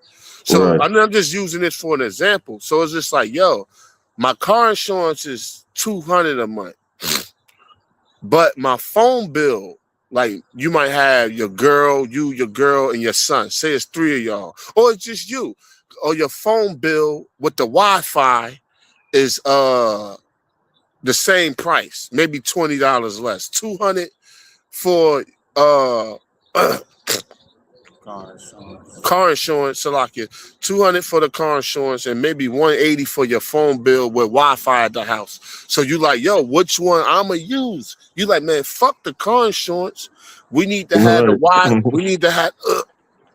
So I'm just using this for an example. So it's just like, yo, my car insurance is $200 a month, but my phone bill, like, you might have your girl, and your son. Say it's 3 of y'all, or it's just you. Or your phone bill with the Wi-Fi is the same price, maybe $20 less. $200 for car insurance, Salakia. $200 for the car insurance, and maybe $180 for your phone bill with Wi-Fi at the house. So you like, yo, which one I'ma use? You like, man, fuck the car insurance. We need to have the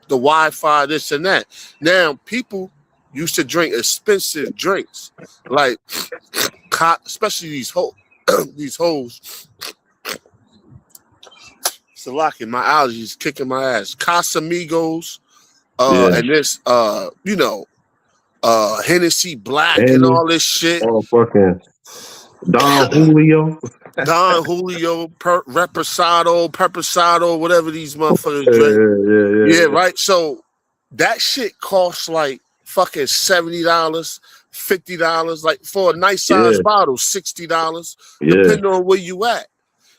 Wi-Fi, this and that. Now, people used to drink expensive drinks, like especially these hoes. Salaki, my allergies kicking my ass. Casamigos, and this, Hennessy Black and all this shit. Oh, fucking Don Julio. Don Julio, Reposado, whatever these motherfuckers drink. Yeah, right? So that shit costs like fucking $70, $50, like for a nice size bottle, $60, depending on where you at.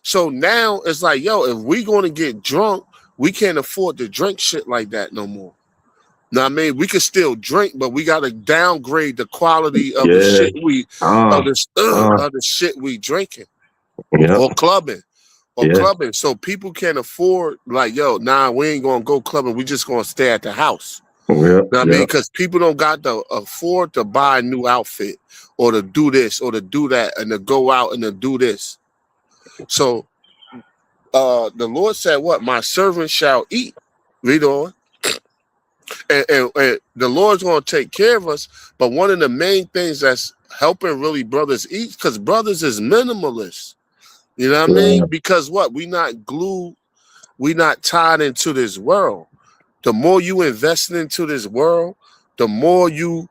So now it's like, yo, if we going to get drunk, we can't afford to drink shit like that no more. Now, I mean, we can still drink, but we got to downgrade the quality of the shit of the shit we drinking or clubbing. So people can't afford, like, yo, nah, we ain't going to go clubbing. We just going to stay at the house. You know what I mean? Because people don't got to afford to buy a new outfit or to do this or to do that and to go out and to do this. So the Lord said, what? My servant shall eat. Read on. And the Lord's going to take care of us. But one of the main things that's helping really brothers eat, because brothers is minimalists. You know what I mean? Because what? We not glued. We not tied into this world. The more you invest into this world, the more you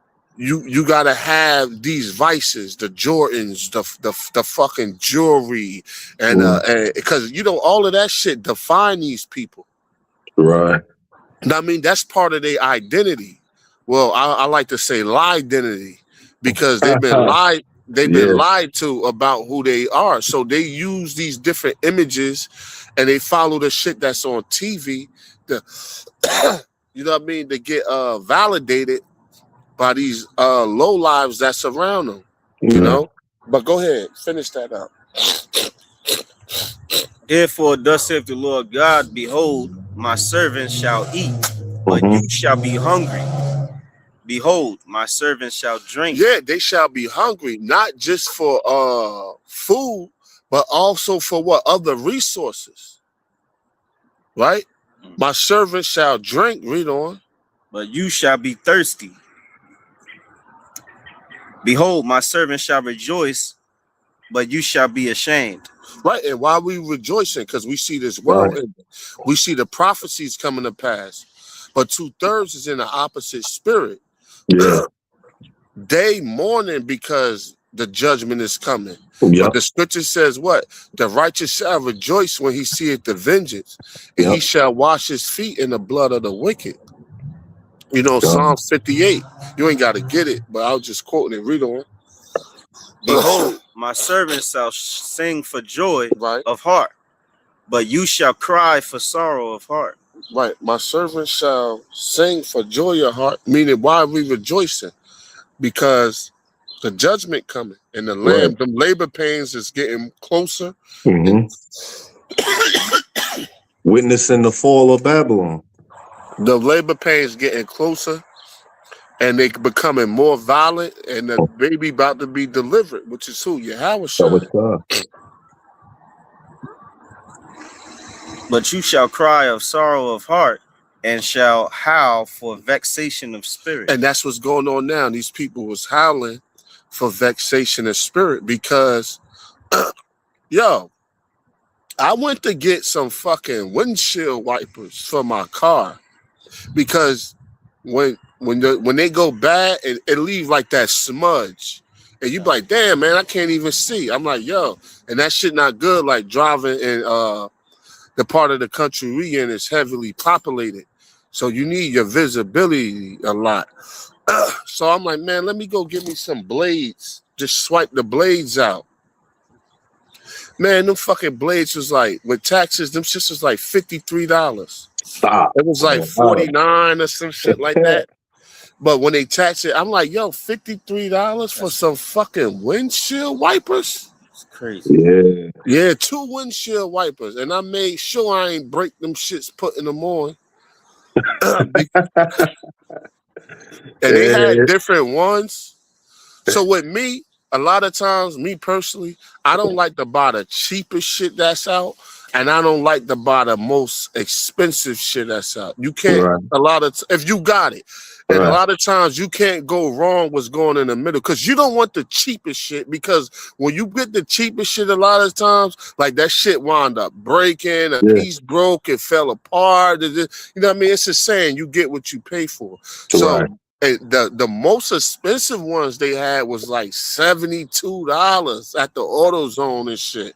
gotta have these vices, the Jordans, the fucking jewelry, and because all of that shit define these people. Right. I mean, that's part of their identity. well, I like to say lie identity, because they've been lied to about who they are. So they use these different images and they follow the shit that's on TV to you know what I mean, to get validated by these low lives that surround them, you know. But go ahead, finish that up. Therefore, thus saith the Lord God, behold, my servants shall eat, but you shall be hungry. Behold, my servants shall drink. Yeah, they shall be hungry, not just for food, but also for what? Other resources. Right? My servants shall drink. Read on. But you shall be thirsty. Behold, my servants shall rejoice, but you shall be ashamed. Right, and why are we rejoicing? Because we see this world, and we see the prophecies coming to pass, but 2/3 is in the opposite spirit. Yeah. They mourning because the judgment is coming. But the scripture says what? The righteous shall rejoice when he seeth the vengeance, and he shall wash his feet in the blood of the wicked. You know, Psalm 58. You ain't got to get it, but I was just quoting it. Read on. Behold, my servants shall sing for joy of heart, but you shall cry for sorrow of heart. Right. My servants shall sing for joy of heart. Meaning, why are we rejoicing? Because the judgment coming, and the lamb, the labor pains is getting closer. Witnessing the fall of Babylon. The labor pains getting closer, and they becoming more violent, and the baby about to be delivered, which is who? Yahweh. But you shall cry of sorrow of heart, and shall howl for vexation of spirit. And that's what's going on now. These people was howling for vexation of spirit because, yo, I went to get some fucking windshield wipers for my car because when they go bad, it leave like that smudge. And you be like, damn, man, I can't even see. I'm like, yo, and that shit not good, like driving in the part of the country we in is heavily populated. So you need your visibility a lot. So I'm like, man, let me go get me some blades. Just swipe the blades out. Man, them fucking blades was like, with taxes, them shits was like $53. Stop. It was like 49 or some shit like that. But when they tax it, I'm like, yo, $53 for some fucking windshield wipers? It's crazy. Yeah. Yeah, 2 windshield wipers. And I made sure I ain't break them shits putting them on. And they had different ones. So with me, a lot of times, me personally, I don't like to buy the cheapest shit that's out, and I don't like to buy the most expensive shit that's out. You can't, if you got it, and a lot of times you can't go wrong what's going in the middle, because you don't want the cheapest shit, because when you get the cheapest shit a lot of times, like that shit wound up breaking, a piece broke, it fell apart. You know what I mean? It's a saying, you get what you pay for. So the most expensive ones they had was like $72 at the AutoZone and shit.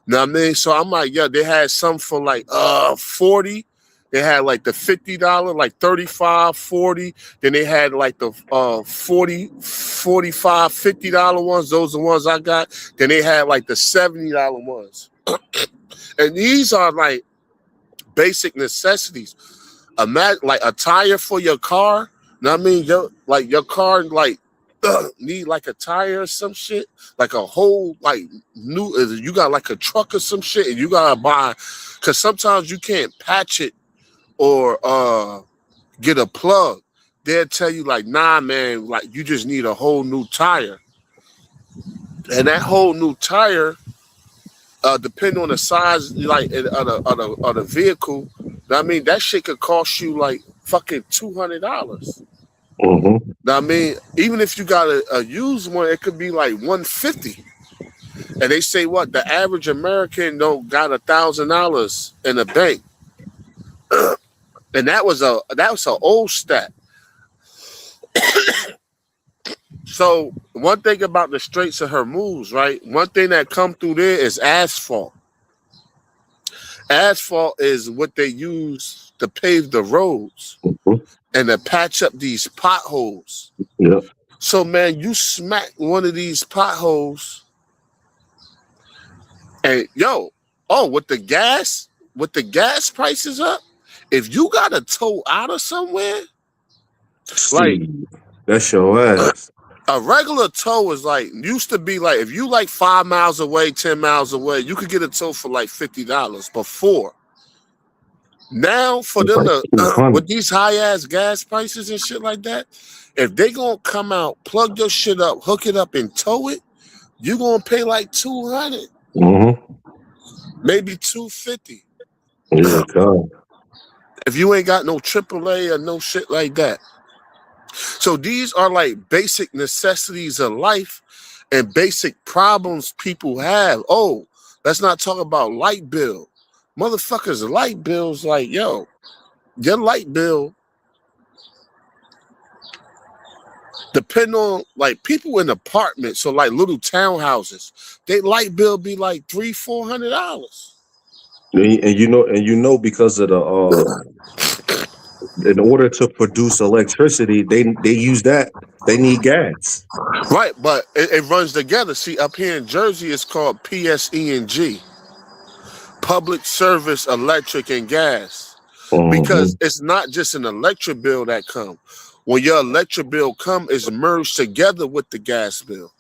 You know what I mean? So I'm like, yeah, they had some for like $40. They had like the $50, like $35, $40. Then they had like the $40, $45, $50 ones. Those are the ones I got. Then they had like the $70 ones. And these are like basic necessities. Imagine like a tire for your car. You know what I mean? Your car like need like a tire or some shit, like a whole like new. You got like a truck or some shit, and you gotta buy, because sometimes you can't patch it or get a plug. They'll tell you like, nah, man, like you just need a whole new tire, and that whole new tire, depending on the size, like of the vehicle. I mean, that shit could cost you like fucking $200. I mean, even if you got a used one, it could be like $150. And they say what the average American don't got $1,000 in the bank, and that was an old stat. So one thing about the Straits of Hormuz, right? One thing that come through there is asphalt. Asphalt is what they use to pave the roads Mhm. and to patch up these potholes. Yeah. So, man, you smack one of these potholes, and with the gas prices up, if you got to tow out of somewhere, like See, that's your ass. a regular tow is like used to be like if you like 5 miles away, 10 miles away, you could get a tow for like $50 before. Now for It's them like to 200. with these high ass gas prices and shit like that, if they gonna come out, plug your shit up, hook it up, and tow it, you gonna pay like $200, Mm-hmm. maybe $250. Yeah, God. If you ain't got no AAA or no shit like that. So these are like basic necessities of life and basic problems people have. Oh, let's not talk about light bill. Motherfuckers, light bills like, yo, your light bill depend on like people in apartments or like little townhouses. They light bill be like $300-$400. And you know because of the in order to produce electricity, they use that. They need gas. Right, but it runs together. See, up here in Jersey, it's called PSE&G, Public Service Electric and Gas, because Mm-hmm. it's not just an electric bill that come. When your electric bill come, it's merged together with the gas bill.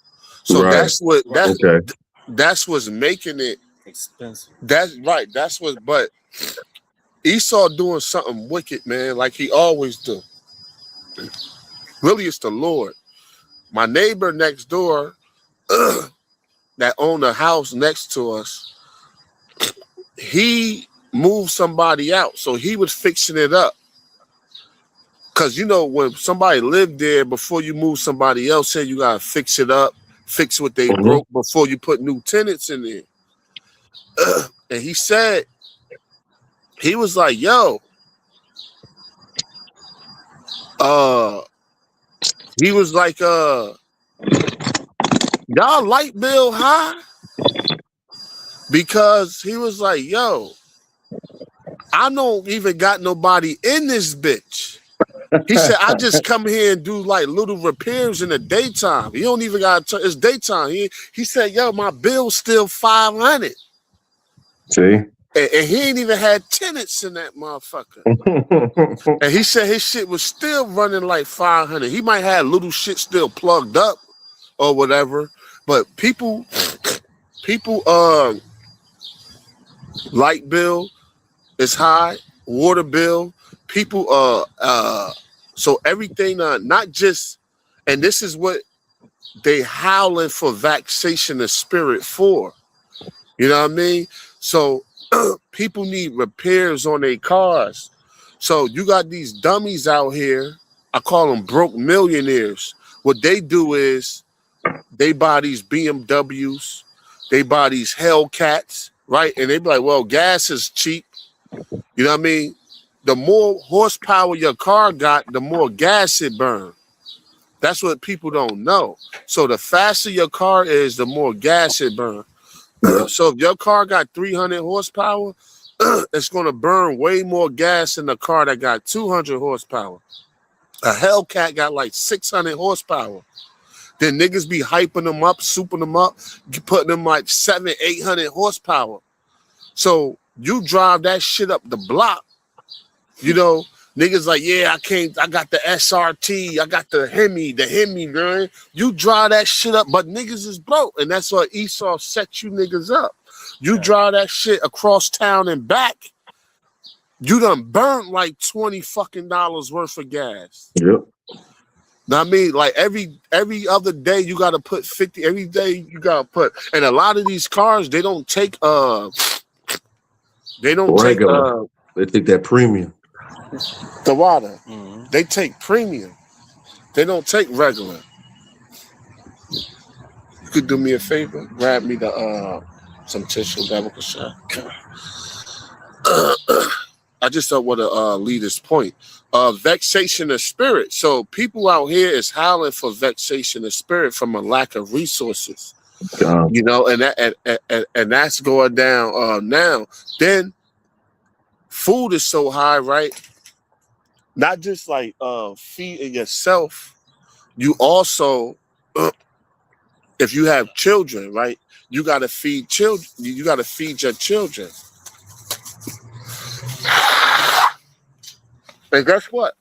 So Right. Okay. that's what's making it Expensive. That's right. That's what. But Esau doing something wicked, man, like he always do. Really, it's the Lord. My neighbor next door, that owned a house next to us, he moved somebody out, so he was fixing it up. Cause when somebody lived there, before you move somebody else, say you gotta fix it up, fix what they Mm-hmm. broke before you put new tenants in there. And he said, he was like, yo, he was like, y'all light bill high? Because he was like, yo, I don't even got nobody in this bitch. He said, I just come here and do like little repairs in the daytime. He don't even got it's daytime. He said, yo, my bill's still $500. See. And he ain't even had tenants in that motherfucker. And he said his shit was still running like $500. He might have little shit still plugged up or whatever. But people, light bill is high, water bill. People, so everything, not just, and this is what they howling for vexation of spirit for. You know what I mean? So people need repairs on their cars. So you got these dummies out here. I call them broke millionaires. What they do is they buy these BMWs, they buy these Hellcats, right? And they be like, well, gas is cheap. You know what I mean? The more horsepower your car got, the more gas it burns. That's what people don't know. So the faster your car is, the more gas it burns. So if your car got 300 horsepower, it's going to burn way more gas than the car that got 200 horsepower. A Hellcat got like 600 horsepower. Then niggas be hyping them up, souping them up, putting them like 700-800 horsepower. So you drive that shit up the block, niggas like, yeah, I got the SRT, I got the Hemi, man. You drive that shit up, but niggas is broke. And that's why Esau set you niggas up. You drive that shit across town and back, you done burnt like $20 fucking worth of gas. Yep. Now, I mean, like every other day you gotta put 50. Every day you gotta put, and a lot of these cars they don't take regular. They take that premium. The water. Mm-hmm. They take premium. They don't take regular. You could do me a favor, grab me the some tissue, Babal shot. I just don't want to lead this point. Vexation of spirit. So people out here is howling for vexation of spirit from a lack of resources. And that's going down now. Then food is so high, right? Not just like feeding yourself, you also, if you have children, right? You got to feed children. You got to feed your children. And guess what?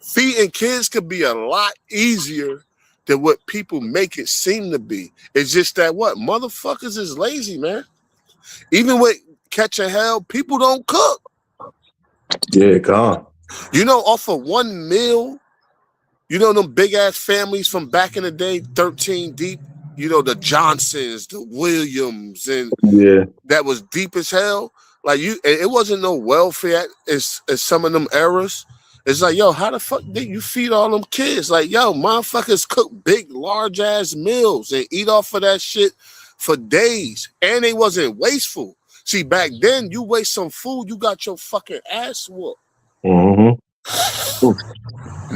Feeding kids could be a lot easier than what people make it seem to be. It's just that what? Motherfuckers is lazy, man. Even with catching hell, people don't cook. Yeah, God. You know, off of one meal, you know them big ass families from back in the day, 13 deep, you know, the Johnsons, the Williams, and Yeah. that was deep as hell. Like it wasn't no welfare as some of them eras. It's like, yo, how the fuck did you feed all them kids? Like, yo, motherfuckers cook big, large ass meals and eat off of that shit for days. And they wasn't wasteful. See, back then, you waste some food, you got your fucking ass whooped. Mm-hmm.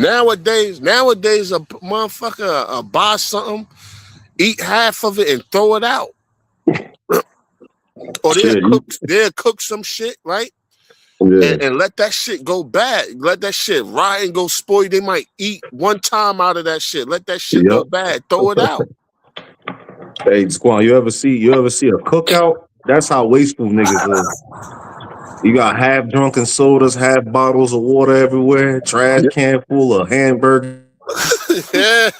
Nowadays, a motherfucker buy something, eat half of it, and throw it out. Or they'll cook some shit, right? Yeah. And let that shit go bad. Let that shit rot and go spoil. They might eat one time out of that shit. Let that shit go bad. Throw it out. Hey, Squan, you ever see a cookout? That's how wasteful niggas is. You got half drunken sodas, half bottles of water everywhere, trash can full of hamburgers. yeah.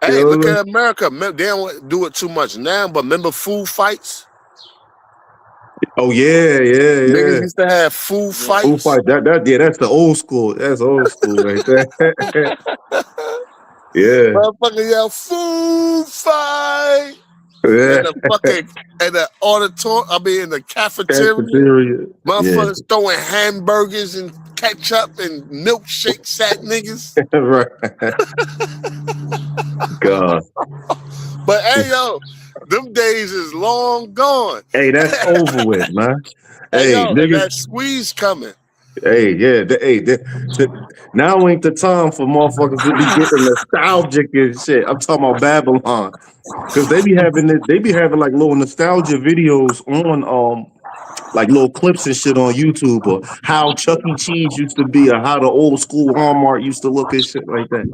Hey, look at America. They don't do it too much now, but remember food fights? Oh yeah. Niggas used to have food fights. Food fight. That's the old school. That's old school right there. Yeah. Motherfucker yell food fight. Yeah. In the auditorium, in the cafeteria. Motherfuckers throwing hamburgers and ketchup and milkshakes at niggas. Right. God. But hey, yo, them days is long gone. Hey, that's over with, man. Hey, yo, niggas, that squeeze coming. Hey, yeah. Now ain't the time for motherfuckers to be getting nostalgic and shit. I'm talking about Babylon. Because they be having like little nostalgia videos on like little clips and shit on YouTube, or how Chuck E. Cheese used to be, or how the old school Walmart used to look and shit like that.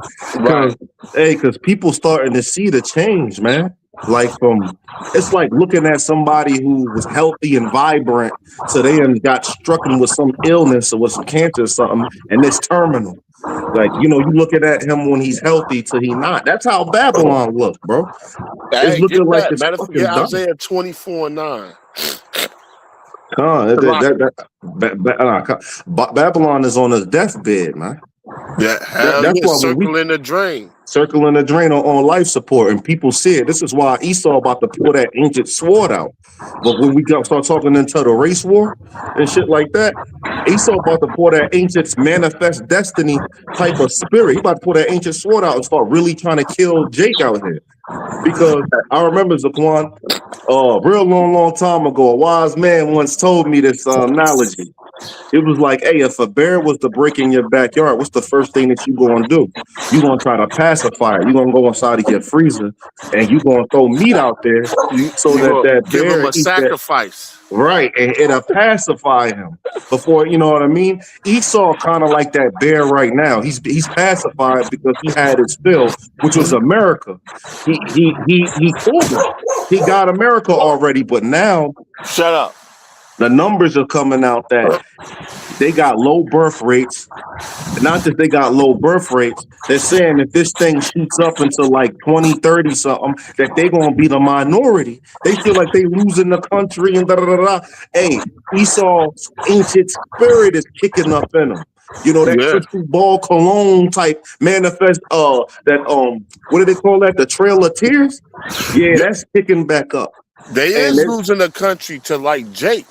Because people starting to see the change, man. Like it's like looking at somebody who was healthy and vibrant, so they got struck with some illness or with some cancer or something, and it's terminal. Like, you know, you looking at him when he's healthy till he not. That's how Babylon look, bro. It's looking like it's fucking Isaiah 24:9. Babylon is on his deathbed, man. That's why circling the drain. Circling the drain on life support, and people see it. This is why Esau about to pull that ancient sword out. But when we start talking into the race war and shit like that, Esau about to pull that ancient manifest destiny type of spirit. He about to pull that ancient sword out and start really trying to kill Jake out here. Because I remember, Zaquan, real long time ago, a wise man once told me this analogy. It was like, hey, if a bear was to break in your backyard, what's the first thing that you going to do? You going to try to pacify it. You going to go inside of your freezer and you going to throw meat out there so that give bear him a sacrifice. Right, and it'll pacify him before, you know what I mean? Esau kind of like that bear right now. He's pacified because he had his fill, which was America. He pulled it. He got America already, but now shut up. The numbers are coming out that they got low birth rates. Not that they got low birth rates, they're saying if this thing shoots up into like 2030 something, that they're gonna be the minority. They feel like they losing the country and Hey, Esau's ancient spirit is kicking up in them. You know, that crystal ball cologne type manifest, what do they call that? The Trail of Tears? Yeah, that's kicking back up. They losing the country to like Jake.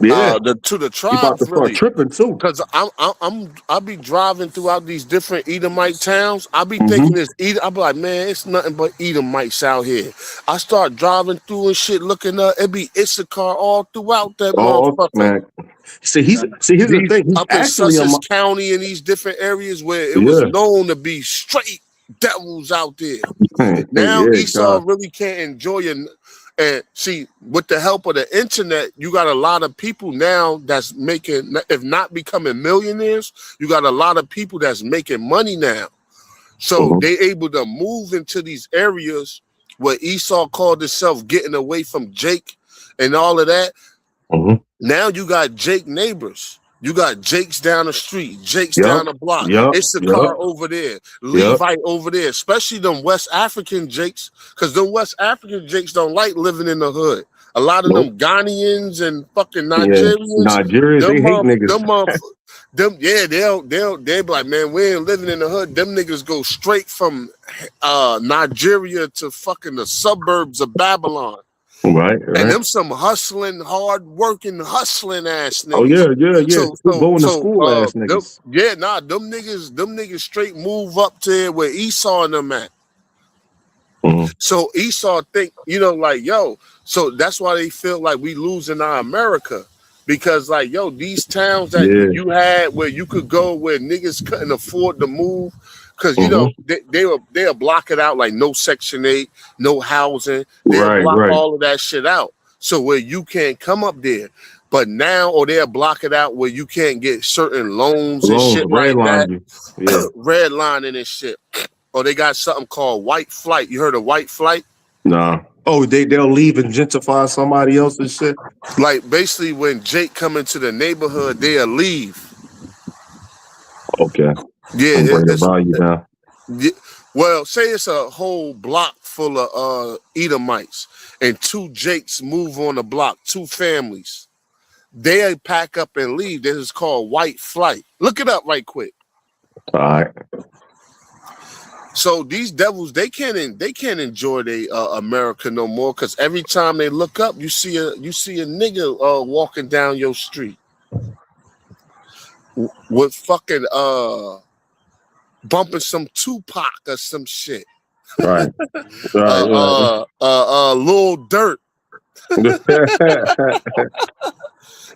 Yeah, to the tribes, about to start tripping too. Because I'll be driving throughout these different Edomite towns. I'll be thinking I'll be like, man, it's nothing but Edomites out here. I start driving through and shit, looking up. It be Issachar all throughout that motherfucker. Man. Here's the thing. He's up in Sussex County in these different areas where it was known to be straight devils out there. Now Esau really can't enjoy it. And see, with the help of the internet, you got a lot of people now that's making, if not becoming millionaires, you got a lot of people that's making money now. So they able to move into these areas where Esau called himself getting away from Jake and all of that. Now you got Jake neighbors. You got Jake's down the street, Jake's down the block. It's the car over there, Levite over there, especially them West African Jakes, because them West African Jakes don't like living in the hood. A lot of them Ghanaians and fucking Nigerians, Nigerians, they hate niggas. They'll be like, man, we ain't living in the hood. Them niggas go straight from Nigeria to fucking the suburbs of Babylon. Right. And them some hustling, hard working, hustling ass niggas. Oh yeah. Going to school ass niggas. Them niggas straight move up to where Esau and them at. So Esau think, like, yo, so that's why they feel like we losing our America. Because like, yo, these towns that you had where you could go where niggas couldn't afford to move. Because they'll block it out, like no Section 8, no housing. They'll block all of that shit out. So where you can't come up there. But now, or they'll block it out where you can't get certain loans and shit like that. Redlining and shit. Or they got something called white flight. You heard of white flight? Nah. Oh, they'll leave and gentrify somebody else's shit? Like basically when Jake come into the neighborhood, they'll leave. Okay. Yeah, well, say it's a whole block full of Edomites and 2 Jakes move on the block, 2 families. They pack up and leave. This is called white flight. Look it up right quick. All right. So these devils, they can't enjoy their America no more, because every time they look up, you see a nigga walking down your street with fucking bumping some Tupac or some shit. Right. Lil Dirt.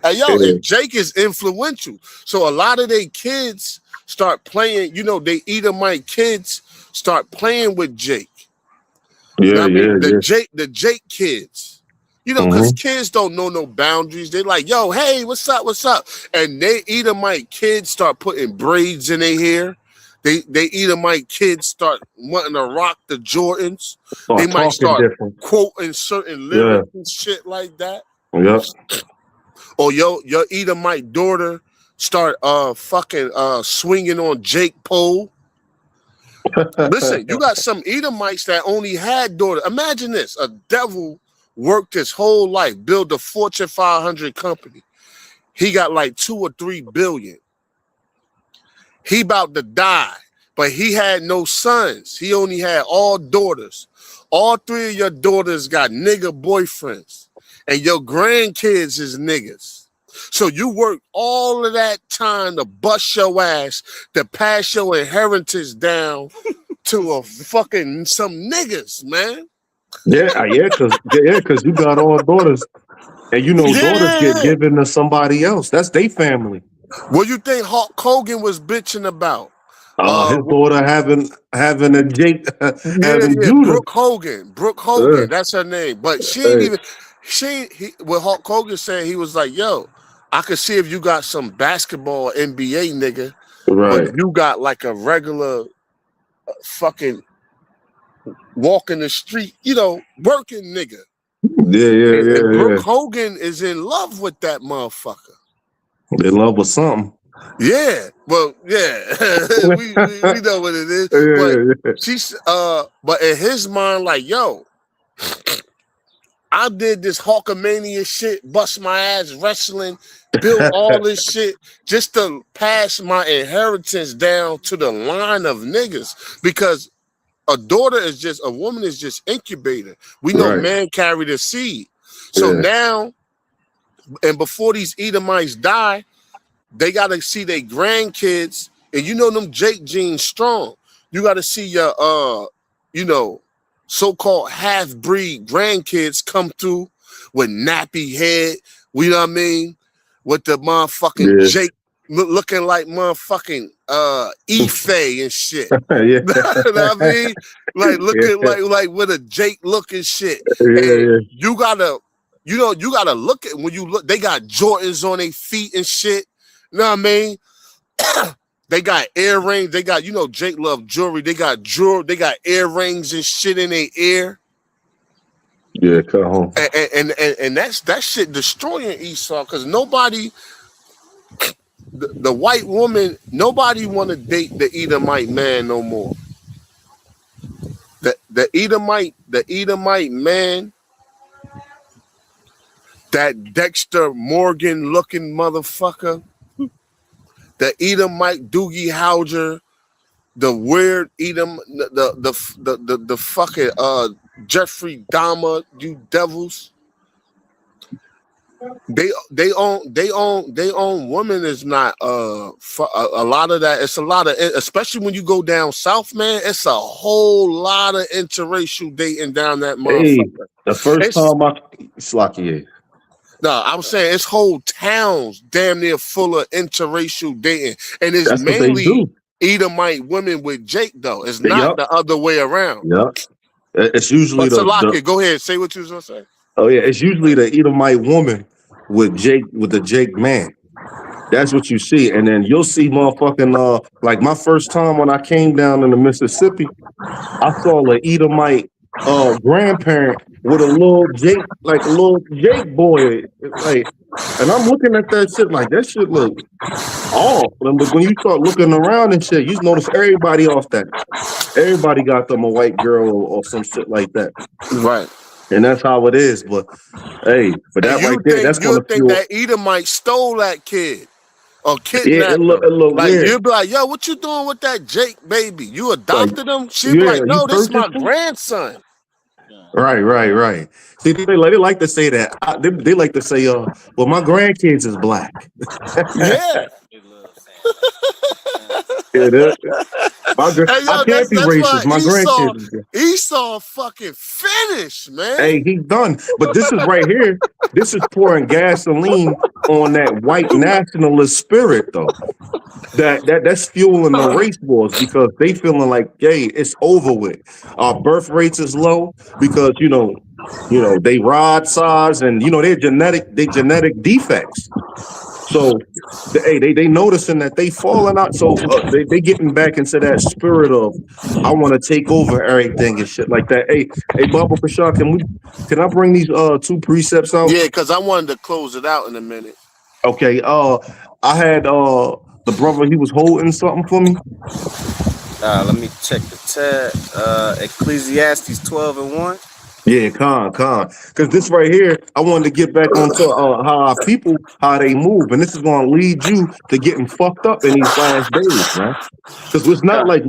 Hey, yo, and Jake is influential. So a lot of they kids start playing, they Edomite kids start playing with Jake. The Jake kids. Because kids don't know no boundaries. They're like, yo, hey, what's up? And they Edomite kids start putting braids in their hair. They Edomite kids start wanting to rock the Jordans. They might start quoting certain lyrics and shit like that. Yep. Or your Edomite daughter start fucking swinging on Jake pole. Listen, you got some Edomites that only had daughters. Imagine this: a devil worked his whole life, built a Fortune 500 company. He got like 2 or 3 billion. He about to die, but he had no sons. He only had all daughters. All 3 of your daughters got nigga boyfriends, and your grandkids is niggas. So you work all of that time to bust your ass, to pass your inheritance down to a fucking some niggas, man. Because you got all daughters, and daughters get given to somebody else. That's their family. What you think Hulk Hogan was bitching about? His daughter having a Jake, having Judah. Brooke Hogan, that's her name. But she ain't even. What Hulk Hogan said, he was like, "Yo, I could see if you got some basketball NBA nigga, but you got like a regular fucking walking the street, working nigga." And Brooke Hogan is in love with that motherfucker. In love with something. Yeah, well, yeah, we know what it is. But she's but in his mind, like, yo, I did this Hulkamania shit, bust my ass wrestling, built all this shit just to pass my inheritance down to the line of niggas. Because a woman is just incubator. We know man carry the seed. So now, and before these Edomites die, they got to see their grandkids, and them Jake genes strong. You got to see your, so-called half-breed grandkids come through with nappy head, you know what I mean? With the motherfucking Jake looking like motherfucking Ife and shit. Yeah. You know what I mean? Like looking Yeah. like with a Jake looking shit. Yeah, And you gotta look at when you look, they got Jordans on their feet and shit. You know what I mean? They got earrings, they got, Jake love jewelry, they got earrings and shit in their ear. Yeah, come on. And that shit destroying Esau, because nobody, the white woman, nobody want to date the Edomite man no more. The Edomite man, that Dexter Morgan looking motherfucker, the Edomite Doogie Howser, the weird Edom, the fucking Jeffrey Dahmer, you devils. They own women is not a lot of that. It's a lot of, especially when you go down south, man. It's a whole lot of interracial dating down that motherfucker. Hey, the first time it's lucky. No, I'm saying it's whole towns damn near full of interracial dating, and it's That's mainly Edomite women with Jake though. It's not the other way around. Yeah, it's usually go ahead, say what you was gonna say. Oh yeah, it's usually the Edomite woman with the Jake man. That's what you see, and then you'll see motherfucking like my first time when I came down in the Mississippi, I saw an Edomite grandparent with a little Jake boy, like, and I'm looking at that shit like that shit look off. But when you start looking around and shit, you notice everybody off that. Everybody got them a white girl or some shit like that, right? And that's how it is. But hey, for that right there, that's gonna think that Edomite stole that kid or kidnapped him. It look like weird. You'd be like, yo, what you doing with that Jake baby? You adopted him? She'd be like, no, this is my grandson. Right. See, they like to say that. They like to say, well, my grandkids is black. Yeah. I can't be racist. My grandkids. Esau fucking finished, man. Hey, he done. But this is right here. This is pouring gasoline on that white nationalist spirit, though. That's fueling the race wars, because they feeling like, hey, it's over with. Our birth rates is low because they rod size and they're genetic defects. So they noticing that they falling out. So they getting back into that spirit of, I want to take over everything and shit like that. Hey, Baba Prashad, can I bring these two precepts out? Yeah, because I wanted to close it out in a minute. Okay. I had the brother, he was holding something for me. Let me check the tab. Ecclesiastes 12:1. Yeah, con. Because this right here, I wanted to get back onto how our people, how they move. And this is going to lead you to getting fucked up in these last days, man. Because it's not like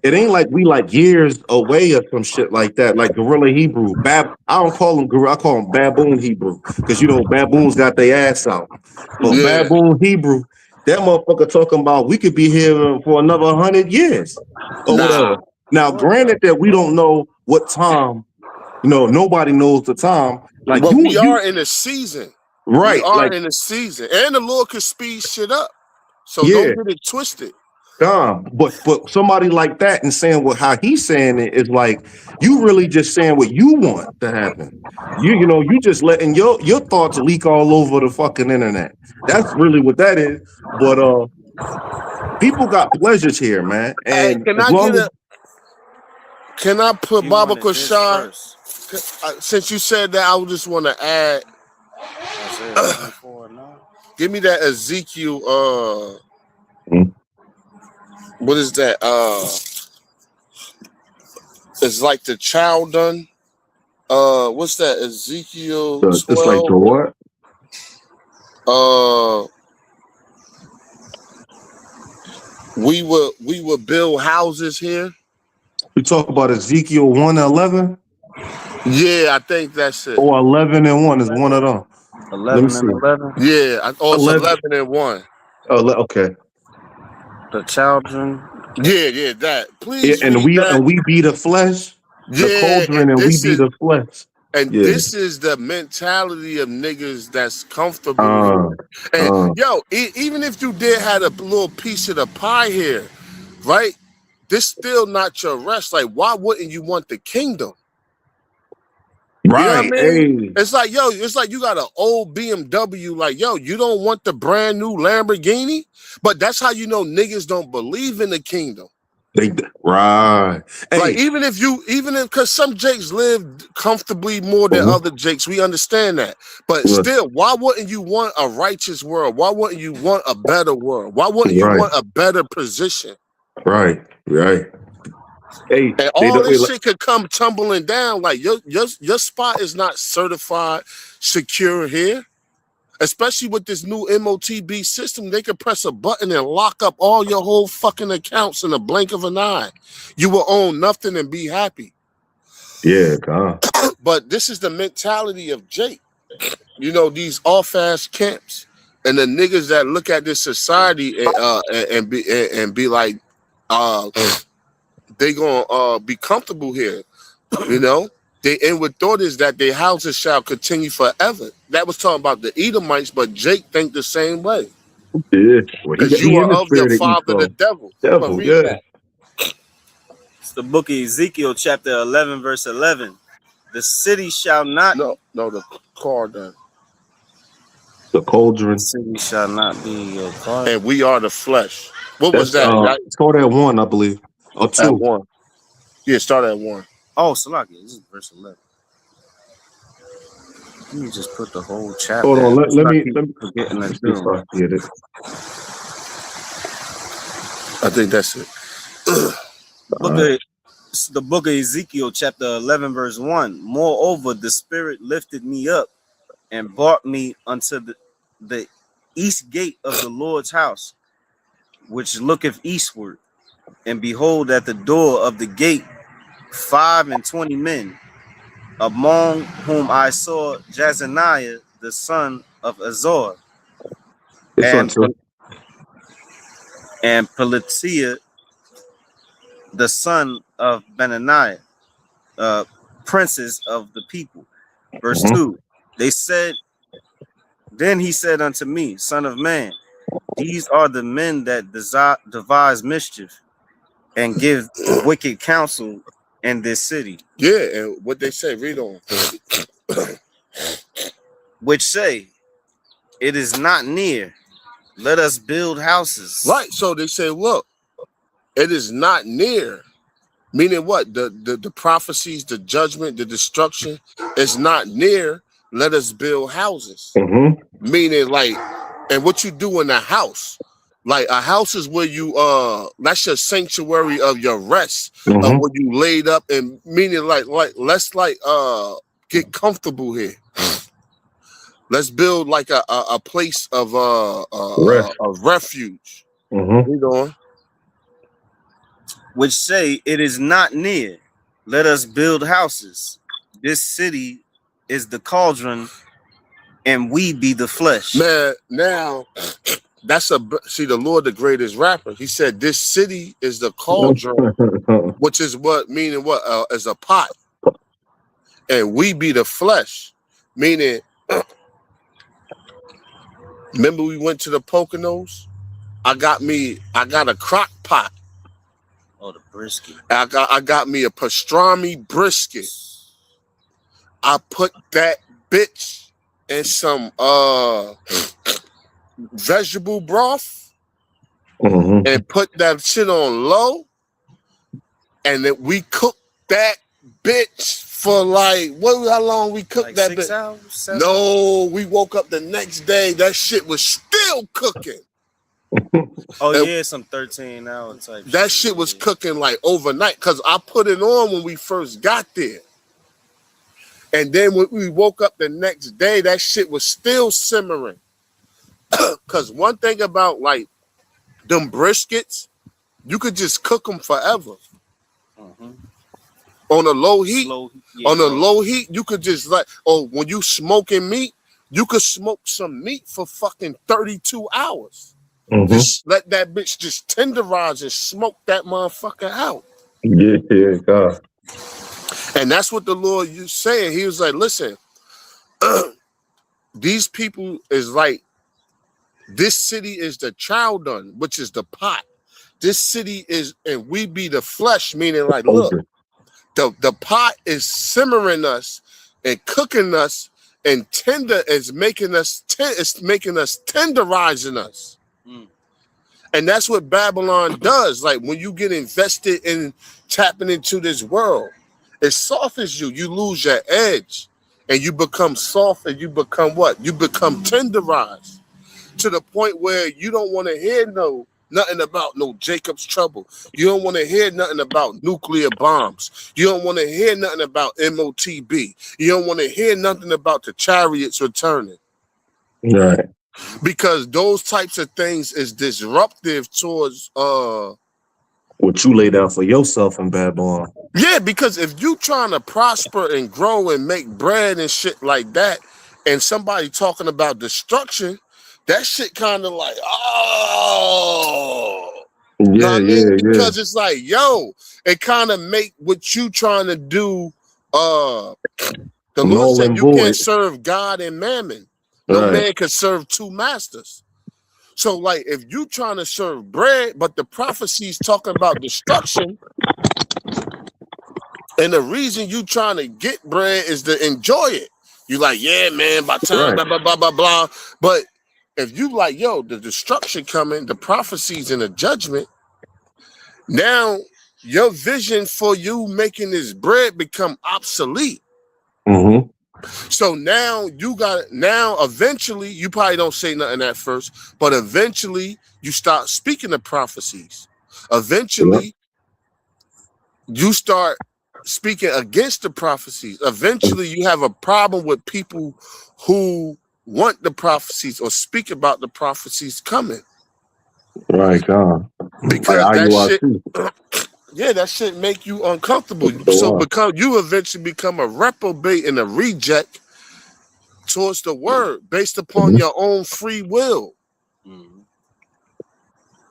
it ain't like we like years away or some shit like that, like Guerrilla Hebrew. I don't call them Guerrilla, I call them Baboon Hebrew. Because, baboons got their ass out. But Baboon Hebrew, that motherfucker talking about we could be here for another 100 years or whatever. Now, granted that we don't know what time, nobody knows the time. Like, but we are in a season. Right. We are in a season. And the Lord can speed shit up. So don't get it twisted. But somebody like that and saying how he's saying it is like, you really just saying what you want to happen. You just letting your thoughts leak all over the fucking internet. That's really what that is. But people got pleasures here, man. And can I put Baba Kushar? Since you said that, I would just want to add. Give me that Ezekiel. What is that? It's like the child done. What's that? Ezekiel 12. It's like the what? We will build houses here. We talk about Ezekiel 1:11. Yeah, I think that's it. Or 11:1 is one of them. 11:11. Yeah, also 11:1. Oh, okay. The children. Yeah, that. Please. Yeah, and we be the flesh. The cauldron, and we be the flesh. And this is the mentality of niggas that's comfortable. And yo, even if you did have a little piece of the pie here, right? This still not your rest. Like, why wouldn't you want the kingdom? Right. You know what I mean? Hey. It's like, yo, it's like you got an old BMW. Like, yo, you don't want the brand new Lamborghini? But that's how you know niggas don't believe in the kingdom. Right. Like, even if because some Jakes live comfortably more than other Jakes, we understand that. But still, why wouldn't you want a righteous world? Why wouldn't you want a better world? Why wouldn't you want a better position? Right. Hey, and all this shit could come tumbling down. Like your spot is not certified secure here. Especially with this new MOTB system, they could press a button and lock up all your whole fucking accounts in a blink of an eye. You will own nothing and be happy. Yeah, God. But this is the mentality of Jake. You know, these off-ass camps and the niggas that look at this society and be like, they gonna be comfortable here, you know. They inward thought is that their houses shall continue forever. That was talking about the Edomites, but Jake think the same way. Yeah, because you are of your father, the devil. Devil, That. It's the book of Ezekiel, chapter 11, verse 11. The city shall not. No, the car done. The cauldron. The city shall not be your car. And we are the flesh. What was that? Start at 1, I believe. Or 2. At 1. Yeah, start at 1. Oh, Salaki, this is verse 11. Let me just put the whole chapter. Hold on, let me forgetting that. I think that's it. The book of Ezekiel, chapter 11, verse 1. Moreover, the Spirit lifted me up and brought me unto the east gate of the Lord's house, which looketh eastward. And behold, at the door of the gate 25 men, among whom I saw Jazaniah, the son of Azor, and Pelatiah, the son of Benaniah, princes of the people. Verse 2, they said, then he said unto me, Son of man, these are the men that devise mischief and give wicked counsel in this city. Yeah, and what they say, read on. Which say, it is not near, let us build houses. Right, so they say, look, it is not near. Meaning what? The prophecies, the judgment, the destruction is not near, let us build houses. Meaning like, and what you do in a house. Like a house is where you that's your sanctuary of your rest, of where you laid up, and meaning like let's get comfortable here. Let's build like a place of refuge. You know, which say it is not near, let us build houses. This city is the cauldron, and we be the flesh. Man, now. See, the Lord, the greatest rapper, he said, this city is the cauldron, which is what, meaning what, is a pot. And we be the flesh, meaning, remember we went to the Poconos? I got a crock pot. Oh, the brisket. I got me a pastrami brisket. I put that bitch in some, vegetable broth and put that shit on low, and then we cooked that bitch for like how long we cooked like that 6 bitch? Hours, 7? No, we woke up the next day, that shit was still cooking. Some 13-hour type. That shit was cooking like overnight because I put it on when we first got there. And then when we woke up the next day, that shit was still simmering. Because one thing about like them briskets, you could just cook them forever. On a low heat. Low heat, you could just when you smoking meat, you could smoke some meat for fucking 32 hours. Just let that bitch just tenderize and smoke that motherfucker out. Yeah, God. And that's what the Lord you saying. He was like, listen, these people is like, this city is the chowdun, which is the pot. This city is, and we be the flesh, meaning like, look, the pot is simmering us and cooking us, and making us tenderizing us. And that's what Babylon does. Like when you get invested in tapping into this world, it softens you. You lose your edge and you become soft, and you become what? You become tenderized to the point where you don't want to hear nothing about no Jacob's trouble. You don't want to hear nothing about nuclear bombs. You don't want to hear nothing about MOTB. You don't want to hear nothing about the chariots returning. Right. Because those types of things is disruptive towards what you laid out for yourself in Babylon. Yeah, because if you trying to prosper and grow and make bread and shit like that, and somebody talking about destruction, that shit kind of like, oh, yeah, you know what I mean? Because yeah. it's like, yo, it kind of make what you trying to do. The Lord said you can't serve God and mammon. No man can serve two masters. So, like, if you trying to serve bread, but the prophecy's talking about destruction, and the reason you trying to get bread is to enjoy it. You like, yeah, man, by time, blah, blah, blah, blah, blah. But if you like, yo, the destruction coming, the prophecies and the judgment, now your vision for you making this bread become obsolete. Mm-hmm. So now eventually, you probably don't say nothing at first, but eventually you start speaking the prophecies. Eventually, you start speaking against the prophecies. Eventually, you have a problem with people who want the prophecies or speak about the prophecies coming. Right, God. Because that shit, that shit make you uncomfortable. So you eventually become a reprobate and a reject towards the word based upon your own free will.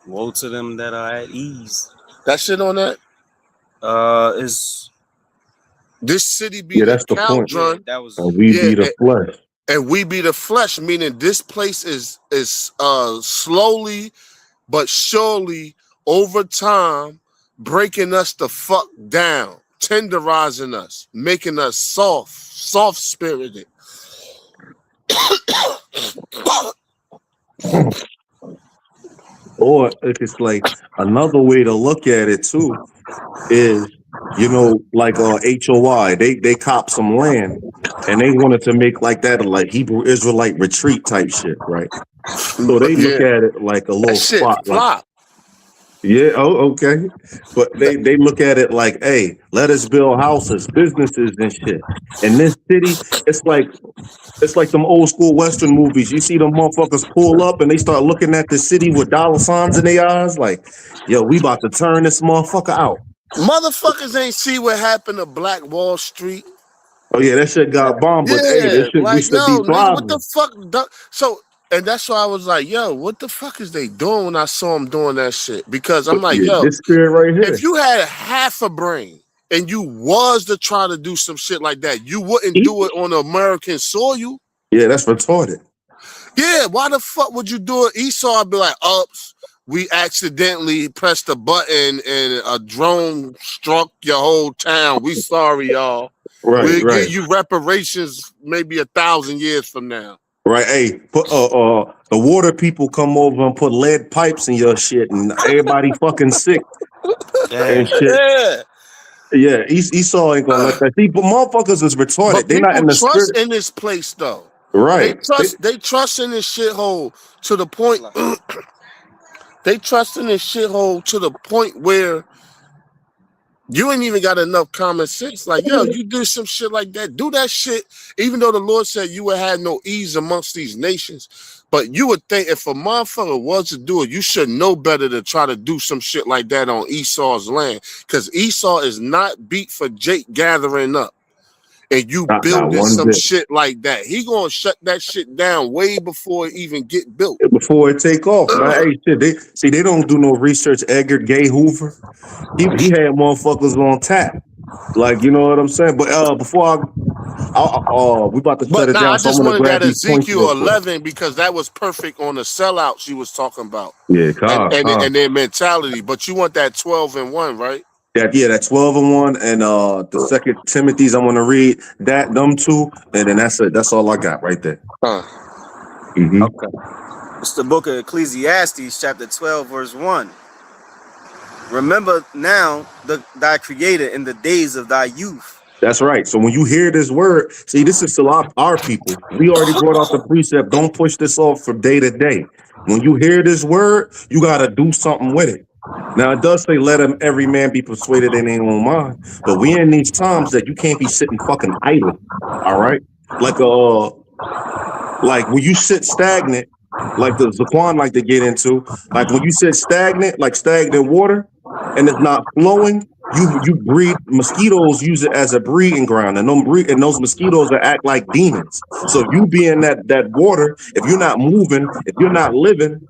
Woe to them that are at ease. That shit on that? Is this city be the cauldron? Yeah, that was we be the flesh. And we be the flesh, meaning this place is slowly but surely over time breaking us the fuck down, tenderizing us, making us soft-spirited. Or if it's like another way to look at it too is, you know, like HOI, they copped some land and they wanted to make like that a like Hebrew Israelite retreat type shit, right? So they look at it like a little spot. Like, yeah, okay. But they look at it like, hey, let us build houses, businesses and shit. In this city, it's like them old school Western movies. You see them motherfuckers pull up and they start looking at the city with dollar signs in their eyes, like, yo, we about to turn this motherfucker out. Motherfuckers ain't see what happened to Black Wall Street. Oh yeah, that shit got bombed, but hey, that shit like, used to be nigga, what the fuck? So, and that's why I was like, yo, what the fuck is they doing when I saw them doing that shit? Because I'm like, yo, this spirit right here. If you had half a brain and you was to try to do some shit like that, you wouldn't do it on American soil. Yeah, that's retarded. Yeah, why the fuck would you do it? Esau would be like, oops, we accidentally pressed a button and a drone struck your whole town. We sorry, y'all. We'll give you reparations maybe 1,000 years from now. Right, hey, put the water people come over and put lead pipes in your shit, and everybody fucking sick and shit. Yeah, Esau ain't gonna let that. See, but motherfuckers is retarded. But they not in the trust spirit. In this place though. Right. They trust in this shithole to the point. They trust in this shithole to the point where you ain't even got enough common sense. Like, yo, you do some shit like that. Do that shit, even though the Lord said you would have no ease amongst these nations. But you would think if a motherfucker was to do it, you should know better to try to do some shit like that on Esau's land. Because Esau is not beat for Jake gathering up. And you building some shit like that. He gonna shut that shit down way before it even get built. Before it take off. Hey, shit, they don't do no research. Edgar Gay Hoover, he had motherfuckers on tap. Like, you know what I'm saying? But before we about to shut But it now down, I so I'm just gonna wanted grab that these points Ezekiel real quick. 11 because that was perfect on the sellouts you was talking about Yeah, and their mentality. But you want that 12 and 1, right? that 12 and 1 and the second Timothy's I'm gonna read them two, and then that's it. That's all I got right there. Mm-hmm. Okay. It's the book of Ecclesiastes, chapter 12, verse 1. Remember now thy creator in the days of thy youth. That's right. So when you hear this word, see, this is still our people. We already brought out the precept. Don't push this off from day to day. When you hear this word, you got to do something with it. Now, it does say, let every man be persuaded in their own mind. But we in these times that you can't be sitting fucking idle. All right. Like when you sit stagnant, like the Zaquan like to get into, like when you sit stagnant, like stagnant water, and it's not flowing, you breed mosquitoes, use it as a breeding ground, and those mosquitoes that act like demons. So you be in that water, if you're not moving, if you're not living,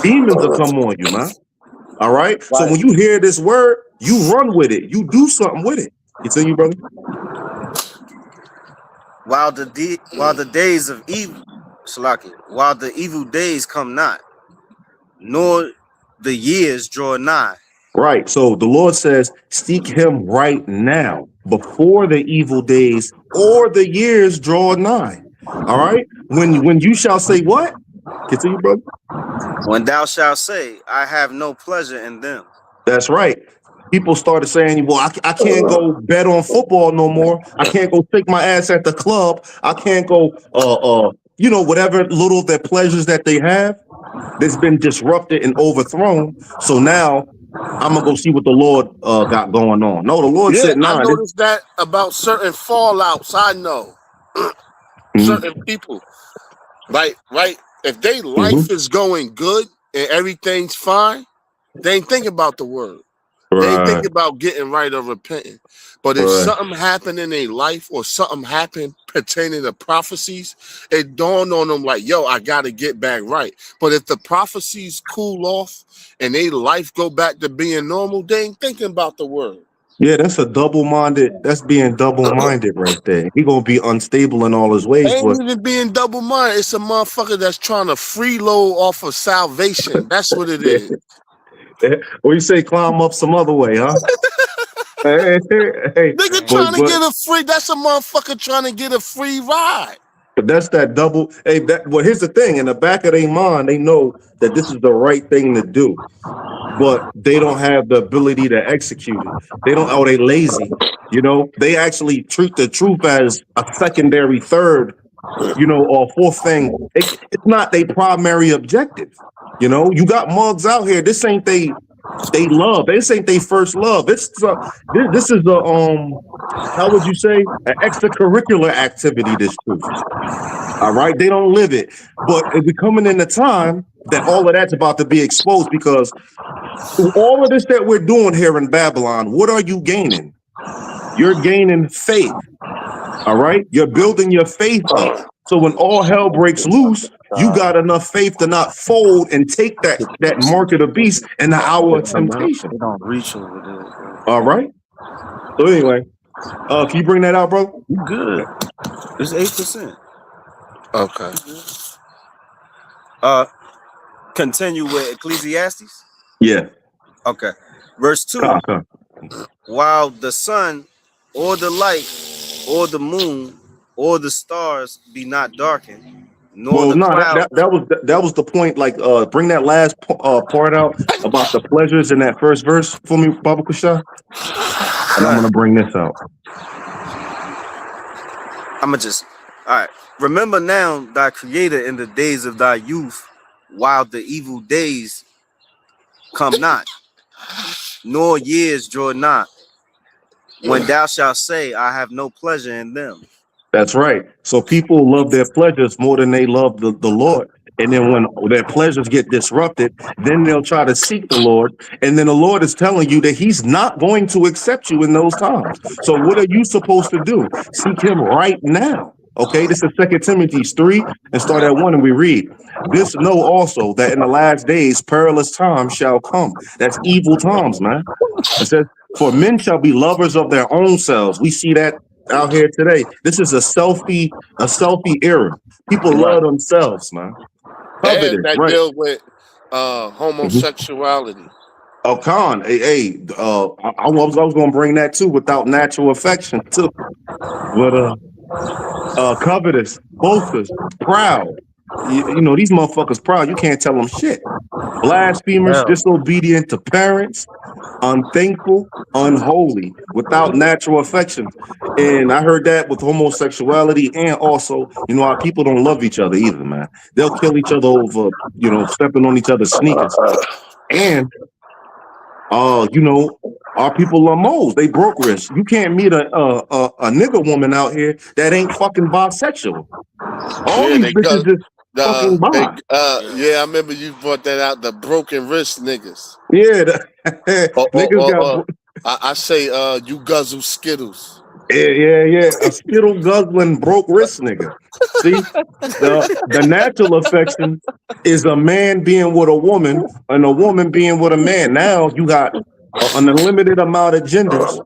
demons will come on you, man. All right. So when you hear this word, you run with it. You do something with it. Continue, brother. While the days of evil, Shalaki, while the evil days come not, nor the years draw nigh. Right. So the Lord says, seek him right now, before the evil days or the years draw nigh. All right. When you shall say what? Continue, brother. When thou shalt say, I have no pleasure in them. That's right. People started saying, well, I can't go bet on football no more. I can't go take my ass at the club. I can't go, whatever little their pleasures that they have, that's been disrupted and overthrown. So now I'm going to go see what the Lord got going on. No, the Lord said, nah. I noticed that about certain fallouts. I know certain people, right? If their life is going good and everything's fine, they ain't thinking about the word. They ain't thinking about getting right or repenting. But if something happened in their life or something happened pertaining to prophecies, it dawned on them like, yo, I got to get back right. But if the prophecies cool off and their life go back to being normal, they ain't thinking about the word. Yeah, that's that's being double-minded right there. He gonna be unstable in all his ways. Ain't even being double-minded. It's a motherfucker that's trying to freeload off of salvation. That's what it is. Or you say climb up some other way, huh? Nigga trying to get a free. That's a motherfucker trying to get a free ride. But that's that double. Here's the thing. In the back of their mind, they know that this is the right thing to do, but they don't have the ability to execute it. They don't. Oh, they lazy. They actually treat the truth as a secondary, third, or fourth thing. It's not their primary objective. You got mugs out here. This ain't they love. This ain't they first love. This is how would you say, an extracurricular activity, this truth. All right, they don't live it. But we're coming in the time that all of that's about to be exposed, because through all of this that we're doing here in Babylon, what are you gaining? You're gaining faith. All right, you're building your faith up. So when all hell breaks loose, you got enough faith to not fold and take that mark of the beast in the hour of temptation. They don't reach over there. All right. So anyway, can you bring that out, bro? Good. It's 8%. Okay. Continue with Ecclesiastes. Yeah. Okay. Verse 2. While the sun or the light or the moon or the stars be not darkened, nor clouds. That was the point. Like, bring that last part out about the pleasures in that first verse for me, Baba Kusha. And I'm gonna bring this out. All right. Remember now thy creator in the days of thy youth, while the evil days come not, nor years draw not, when thou shalt say, I have no pleasure in them. That's right. So people love their pleasures more than they love the Lord. And then when their pleasures get disrupted, then they'll try to seek the Lord. And then the Lord is telling you that he's not going to accept you in those times. So what are you supposed to do? Seek him right now. Okay, this is 2 Timothy 3 and start at 1, and we read, this know also that in the last days perilous times shall come. That's evil times, man. It says, For men shall be lovers of their own selves. We see that out here today. This is a selfie era. People love themselves, man. And that right? deal with homosexuality. Oh, Khan, I was going to bring that too, without natural affection too. But covetous, boasters, proud. You know, these motherfuckers proud. You can't tell them shit. Blasphemers, disobedient to parents, unthankful, unholy, without natural affection. And I heard that with homosexuality, and also, you know, our people don't love each other either, man. They'll kill each other over, you know, stepping on each other's sneakers. And you know, our people are moles. They broke wrist. You can't meet a nigga woman out here that ain't fucking bisexual. All these bitches just fucking bi. Yeah, I remember you brought that out. The broken wrist niggas. Yeah, niggas got. I say, you guzzle Skittles. Yeah. A Skittle guzzling broke wrist nigga. See, the natural affection is a man being with a woman and a woman being with a man. Now you got an unlimited amount of genders.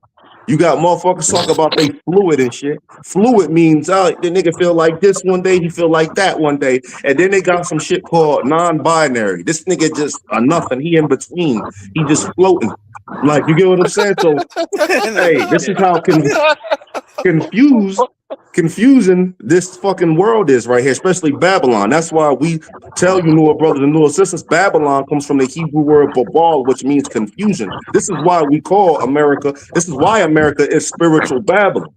You got motherfuckers talk about they fluid and shit. Fluid means the nigga feel like this one day, he feel like that one day. And then they got some shit called non-binary. This nigga just a nothing. He in between. He just floating. Like, you get what I'm saying? So, hey, this is how confusing this fucking world is right here, especially Babylon. That's why we tell you, newer brothers and newer sisters, Babylon comes from the Hebrew word Babal, which means confusion. This is why we call America, this is why America is spiritual Babylon.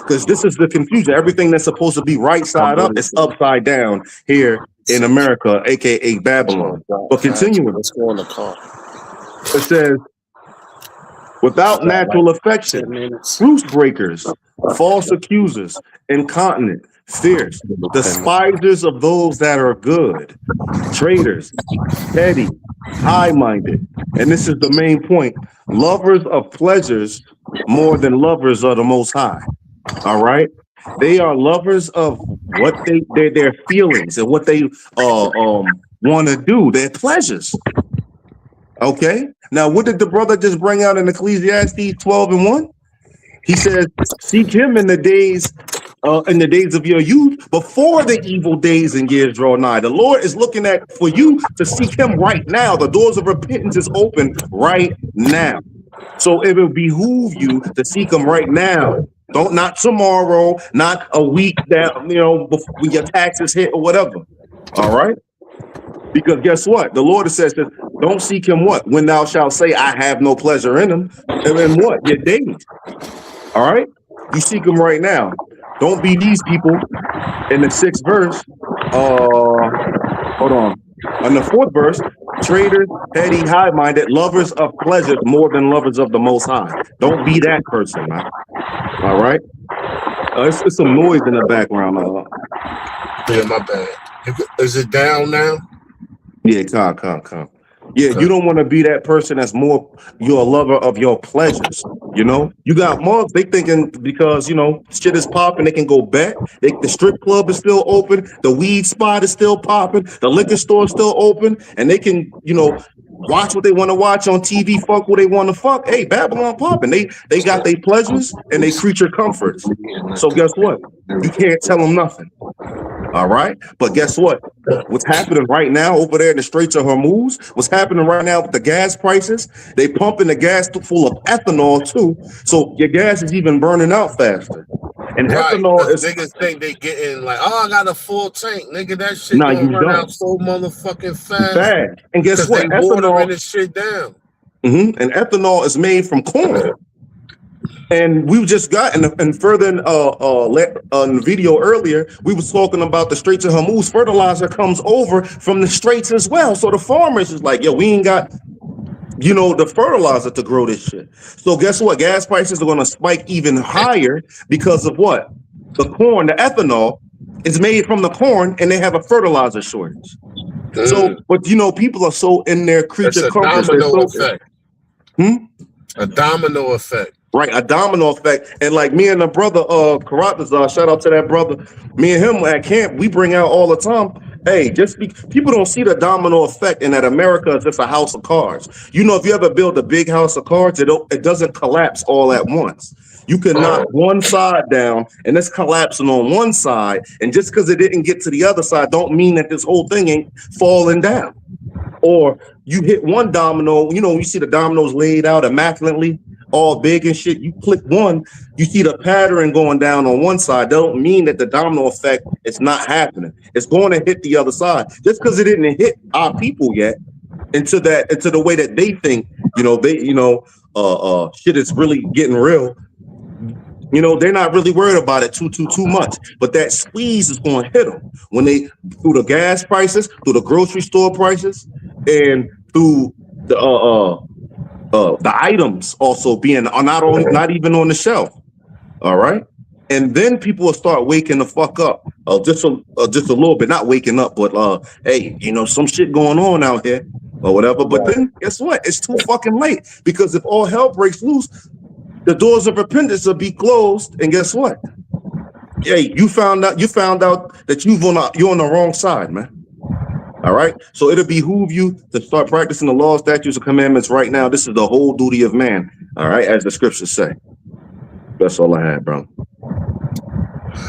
Because this is the confusion. Everything that's supposed to be right side up is upside down here in America, aka Babylon. But continuing, let's go on the car. It says, without natural affection, truce breakers, false accusers, incontinent, fierce, despisers of those that are good, traitors, petty, high-minded. And this is the main point. Lovers of pleasures more than lovers of the Most High. All right? They are lovers of what their feelings and what they want to do, their pleasures. Okay? Now, what did the brother just bring out in Ecclesiastes 12:1? He says, seek him in the days of your youth, before the evil days and years draw nigh. The Lord is looking for you to seek him right now. The doors of repentance is open right now. So it will behoove you to seek him right now. Not tomorrow, not a week that, you know, before when your taxes hit or whatever. All right? Because guess what? The Lord says that don't seek him what? When thou shalt say, I have no pleasure in him. And then what? Your days. All right? You seek him right now. Don't be these people in the 6th verse. Hold on. In the 4th verse, traitors, petty, high-minded, lovers of pleasures more than lovers of the Most High. Don't be that person, man. All right? It's some noise in the background. Yeah, my bad. Is it down now? Yeah, come. Yeah, okay. You don't want to be that person that's more, you're a lover of your pleasures. You know, you got mugs, they thinking because, you know, shit is popping, they can go back. The strip club is still open. The weed spot is still popping. The liquor store is still open. And they can, you know, watch what they want to watch on TV, fuck what they want to fuck. Hey, Babylon popping. They got their pleasures and they creature comforts. So guess what? You can't tell them nothing. All right. But guess what? What's happening right now over there in the Straits of Hormuz? What's happening right now with the gas prices? They pumping the gas full of ethanol too. So your gas is even burning out faster. And ethanol is niggas think they getting like, oh, I got a full tank, nigga. That shit gonna run out so motherfucking fast. And guess what? They watering this shit down. And ethanol is made from corn. And we just got and further in the video earlier, we was talking about the Straits of Hormuz. Fertilizer comes over from the Straits as well. So the farmers is like, yo, we ain't got, you know, the fertilizer to grow this shit. So guess what? Gas prices are going to spike even higher because of what? The corn, the ethanol is made from the corn, and they have a fertilizer shortage. So, but you know, people are so in their creature comforts. A domino effect. Right, a domino effect. And like me and the brother Karatazar, shout out to that brother. Me and him at camp, we bring out all the time. Hey, people don't see the domino effect, and that America is just a house of cards. You know, if you ever build a big house of cards, it doesn't collapse all at once. You can knock one side down, and it's collapsing on one side, and just because it didn't get to the other side, don't mean that this whole thing ain't falling down. Or you hit one domino, you know, you see the dominoes laid out immaculately, all big and shit. You click one, you see the pattern going down on one side. That don't mean that the domino effect is not happening. It's going to hit the other side. Just because it didn't hit our people yet into the way that they think, shit is really getting real. You know, they're not really worried about it too much, but that squeeze is going to hit them when they through the gas prices, through the grocery store prices, and through the items also being not even on the shelf. All right, and then people will start waking the fuck up. Just a little bit, not waking up, but hey, you know, some shit going on out here or whatever. But then guess what? It's too fucking late, because if all hell breaks loose, the doors of repentance will be closed, and guess what? Hey, you found out that you're on the wrong side, man. All right, so it'll behoove you to start practicing the laws, statutes, and commandments right now. This is the whole duty of man. All right, as the scriptures say. That's all I had, bro.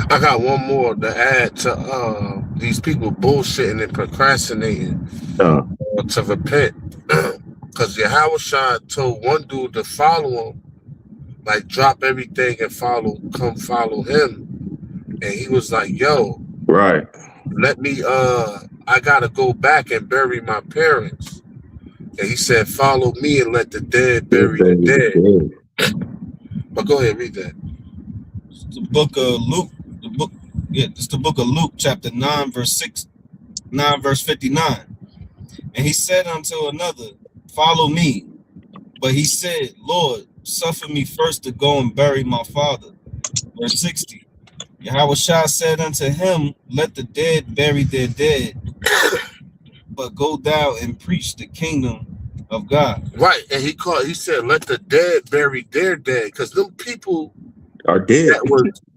I got one more to add to these people bullshitting and procrastinating to repent, because Yahushua told one dude to follow him. Like, drop everything and come follow him. And he was like, yo, right, let me, I gotta go back and bury my parents. And he said, follow me and let the dead bury the dead. But go ahead, read that. It's the book of Luke, it's the book of Luke, chapter 9, verse 59. And he said unto another, follow me. But he said, Lord, suffer me first to go and bury my father. Verse 60. Yahushua said unto him, let the dead bury their dead, but go thou and preach the kingdom of God. Right, and he said, let the dead bury their dead, because them people are dead.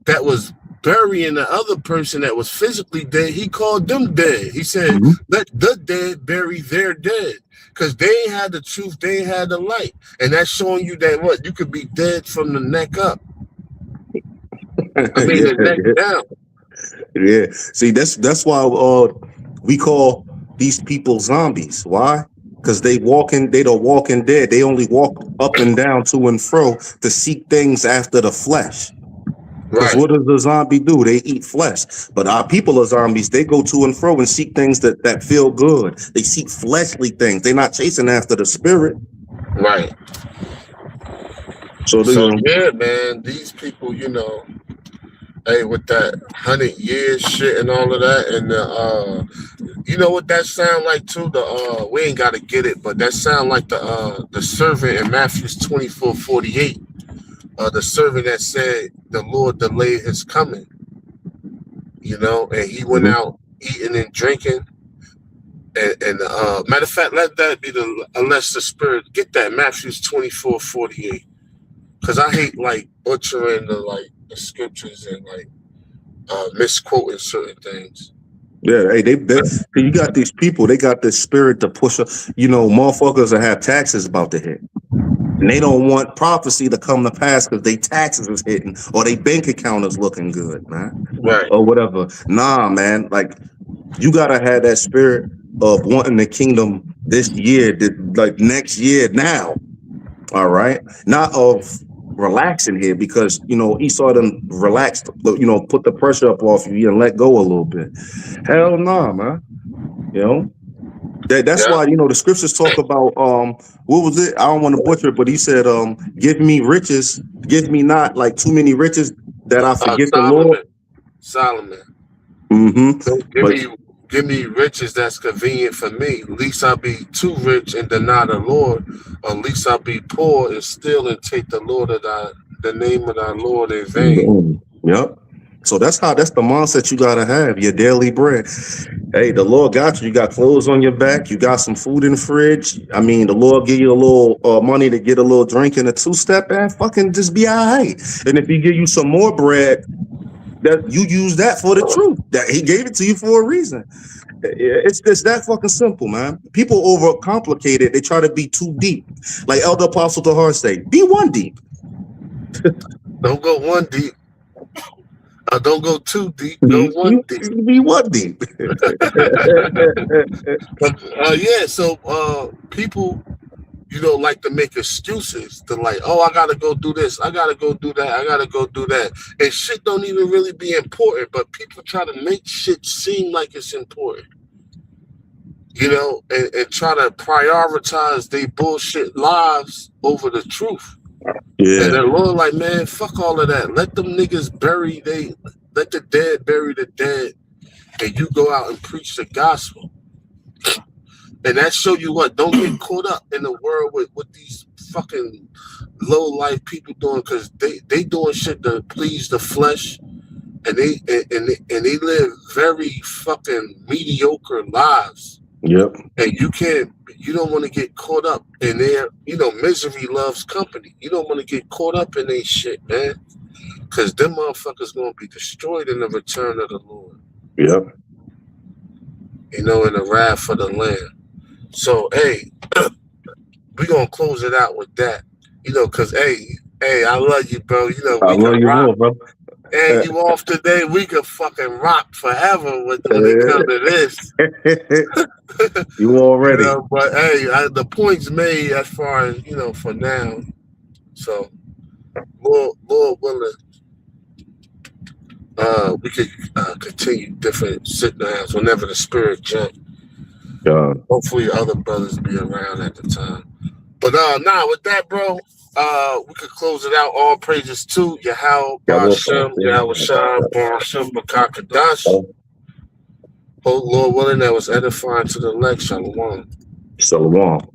That was burying the other person that was physically dead. He called them dead. He said, let the dead bury their dead. Because they had the truth, they had the light. And that's showing you that you could be dead from the neck up. I mean, the neck down. Yeah. See, that's why we call these people zombies. Why? Because they the walking dead. They only walk up and down, to and fro, to seek things after the flesh. Because what does the zombie do? They eat flesh. But our people are zombies. They go to and fro and seek things that feel good. They seek fleshly things. They're not chasing after the spirit. Right. So yeah, man, these people, you know, hey, with that 100 years shit and all of that, and you know what that sound like too? We ain't gotta get it, but that sound like the servant in Matthew 24:48. The servant that said the Lord delayed his coming, you know, and he went out eating and drinking. And matter of fact, let that be unless the spirit get that Matthew 24:48, because I hate like butchering the scriptures and misquoting certain things. Yeah, hey, you got these people. They got this spirit to push up. You know, motherfuckers that have taxes about to hit. And they don't want prophecy to come to pass because they taxes is hitting or they bank account is looking good, man. Right. Or whatever. Nah, man. Like, you gotta have that spirit of wanting the kingdom this year, like next year now. All right. Not of relaxing here, because you know Esau done relaxed, you know, put the pressure up off you and let go a little bit. Hell nah, man. You know. That's why, you know, the scriptures talk about what was it? I don't want to butcher it, but he said, give me riches, give me not like too many riches that I forget the Lord. Solomon. Mm-hmm. Give me riches that's convenient for me. Least I be too rich and deny the Lord, or least I be poor and steal and take the name of thy Lord in vain. Yep. So that's the mindset you gotta have, your daily bread. Hey, the Lord got you. You got clothes on your back. You got some food in the fridge. I mean, the Lord give you a little money to get a little drink and a two-step, and fucking just be all right. And if he give you some more bread, That you use that for the truth. That he gave it to you for a reason. It's that fucking simple, man. People overcomplicate it. They try to be too deep. Like Elder Apostle Tahar say, be one deep. Don't go one deep. Don't go too deep. Go one deep. Be one deep. Yeah. So people, like to make excuses to like, oh, I gotta go do this, I gotta go do that, I gotta go do that, and shit don't even really be important, but people try to make shit seem like it's important, and try to prioritize their bullshit lives over the truth. Yeah. And the Lord like, man, fuck all of that. Let them niggas let the dead bury the dead, and you go out and preach the gospel. And that show you what, don't get caught up in the world with these fucking low life people doing, because they doing shit to please the flesh, and they live very fucking mediocre lives. Yep. And you don't want to get caught up in their, misery loves company. You don't want to get caught up in their shit, man, because them motherfuckers gonna be destroyed in the return of the Lord. Yep. In the wrath of the Lamb. So, hey, we're going to close it out with that, because, hey, I love you, bro. We I love you more, bro. And you off today, we could fucking rock forever when it comes to this. You already. But, hey, the point's made as far as, for now. So, Lord willing, we could continue different sit-downs whenever the Spirit jumps. Hopefully other brothers be around at the time. But with that, bro, we could close it out. All praises to Yahweh, Ba'ashem, Yahweh Shai, Ba'ashem, Bakakadash. Oh, Lord willing, that was edifying to the elect. Shalom. Shalom.